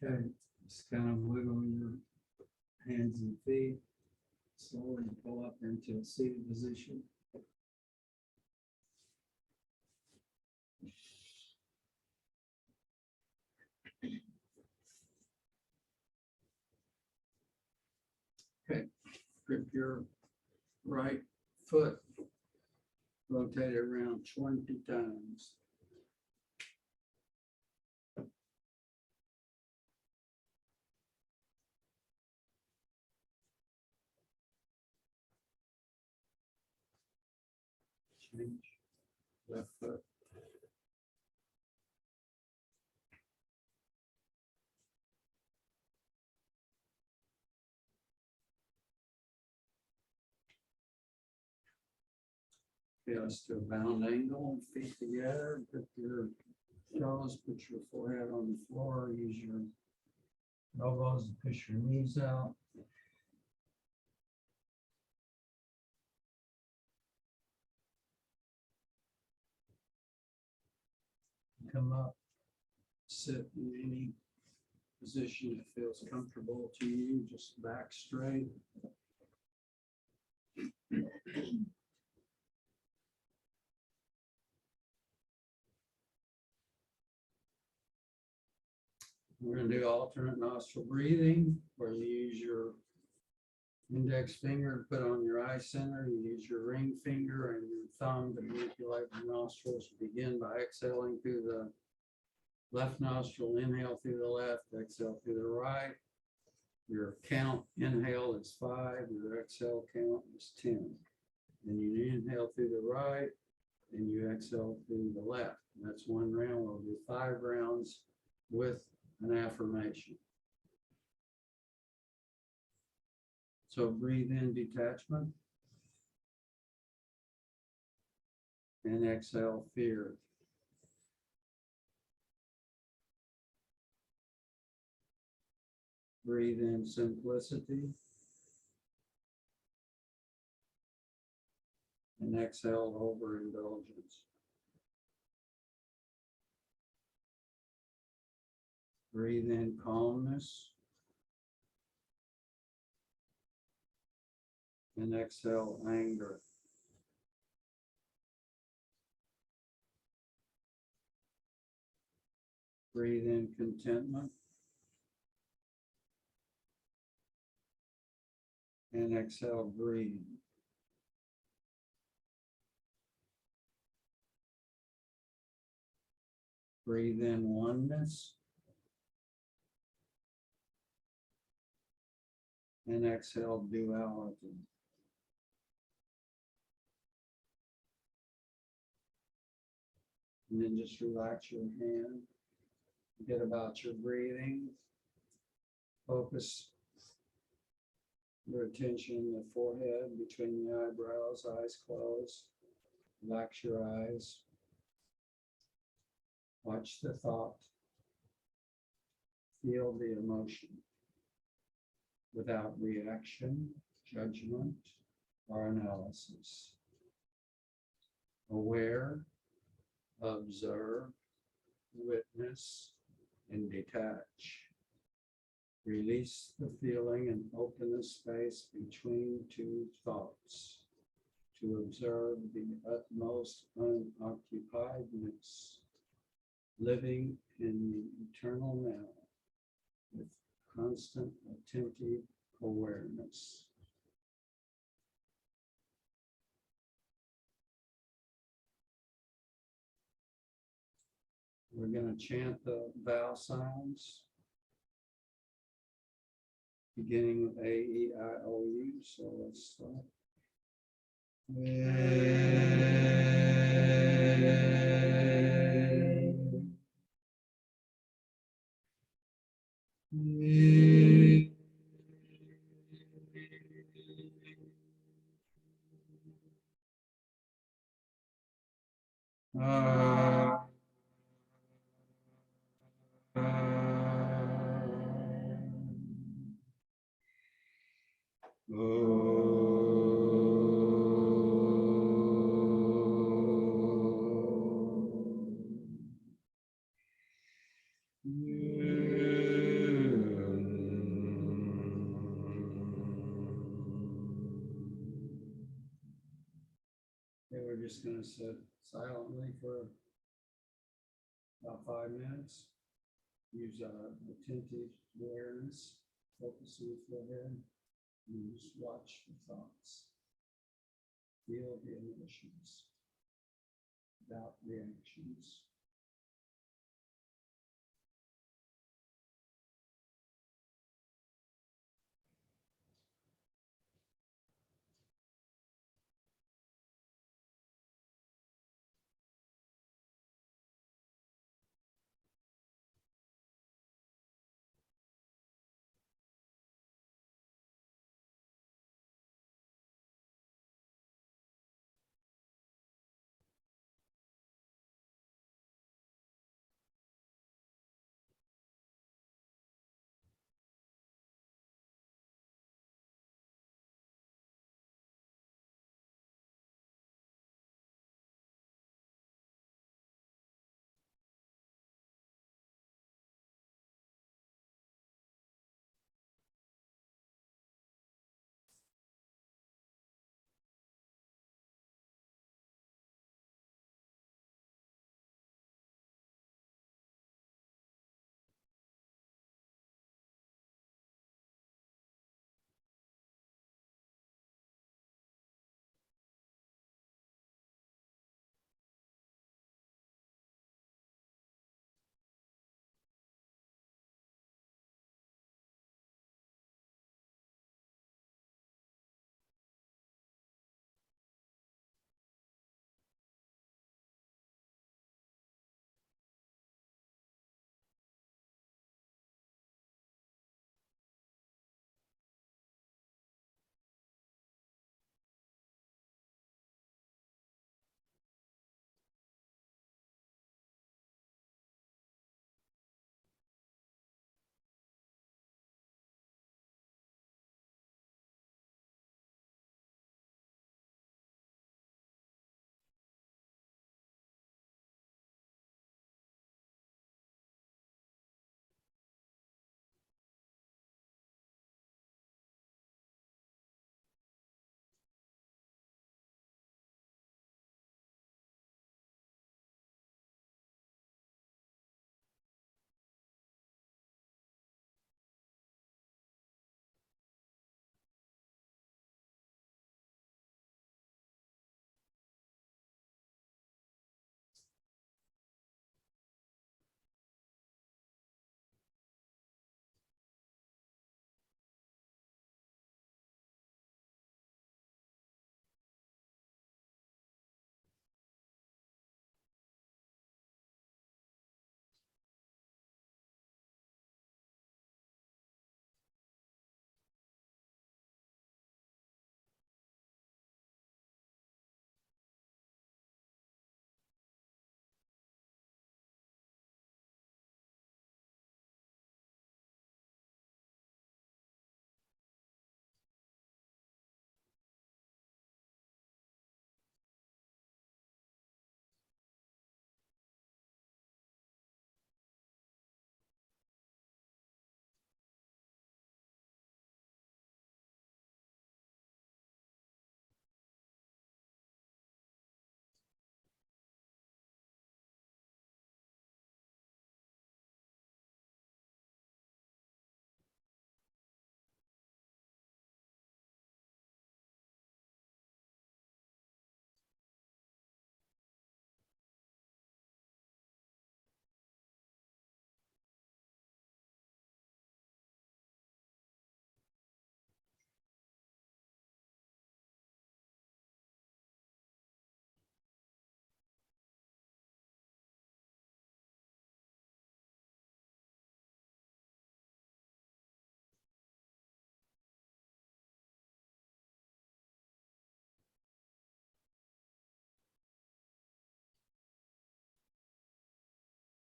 Okay, just kind of wiggle your hands and feet. Slowly pull up into a seated position. Okay, grip your right foot, rotate it around 20 times. Change left foot. Just to a bound angle, feet together, put your toes, put your forehead on the floor, use your elbows to push your knees out. Come up, sit in any position that feels comfortable to you, just back straight. We're gonna do alternate nostril breathing, where you use your index finger to put on your eye center. You use your ring finger and your thumb to manipulate the nostrils. Begin by exhaling through the left nostril, inhale through the left, exhale through the right. Your count, inhale is 5, your exhale count is 10. Then you inhale through the right, and you exhale through the left. And that's one round. We'll do 5 rounds with an affirmation. So breathe in detachment and exhale fear. Breathe in simplicity and exhale overindulgence. Breathe in calmness and exhale anger. Breathe in contentment and exhale greed. Breathe in oneness and exhale duality. And then just relax your hand. Forget about your breathing. Focus your attention in the forehead, between the eyebrows, eyes closed. Relax your eyes. Watch the thought. Feel the emotion without reaction, judgment, or analysis. Aware, observe, witness, and detach. Release the feeling and open the space between two thoughts to observe the utmost unoccupiedness, living in the eternal now with constant attentive awareness. We're going to chant the vowel sounds, beginning with A, E, I, O, U. So let's start. just gonna sit silently for about 5 minutes. Use attentive awareness, focus on the forehead, and just watch the thoughts. Feel the emotions without reactions.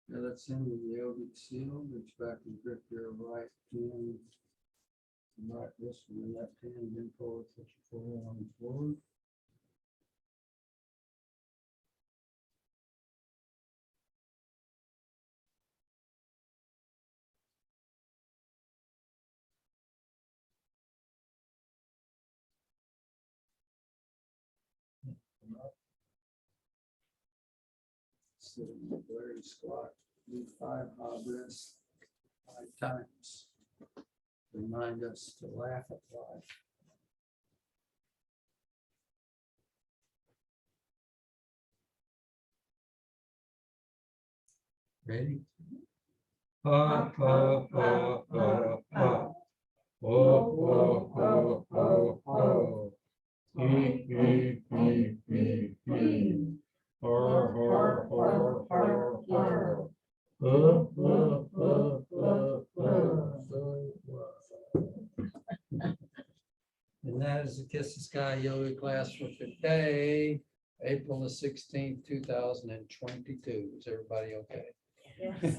Now let's end with the yogic seal. Reach back and grip your right hand, right wrist with your left hand, then forward, touch your forehead on the floor. sitting, Larry squat, do 5 hop rests 5 times. Remind us to laugh at life. Ready? Ha, ha, ha, ha, ha. Ho, ho, ho, ho, ho. He, he, he, he, he. Har, har, har, har, har. Ho, ho, ho, ho, ho. And that is the Kiss the Sky Yoga class for today, April the 16th, 2022. Is everybody okay? Yes.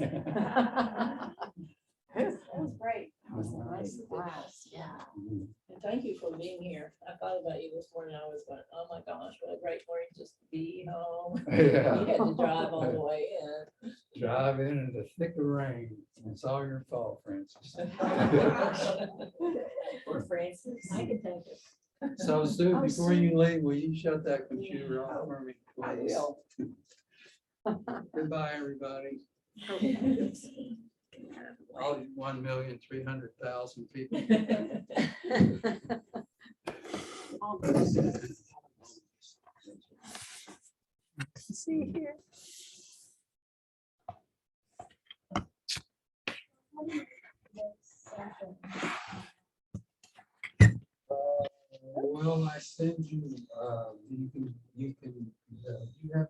That was great. That was a nice class, yeah. And thank you for being here. I thought about you this morning. I was going, oh my gosh, what a great morning just to be home. You Yeah. had to drive all the way in. Drive in the thick of rain. It's all your fault, Francis. Poor Francis. I can take it. So Sue, before you leave, will you shut that computer off for me? I please? will. Goodbye, everybody. All 1,300,000 people. See here. Well, I send you, you can, you have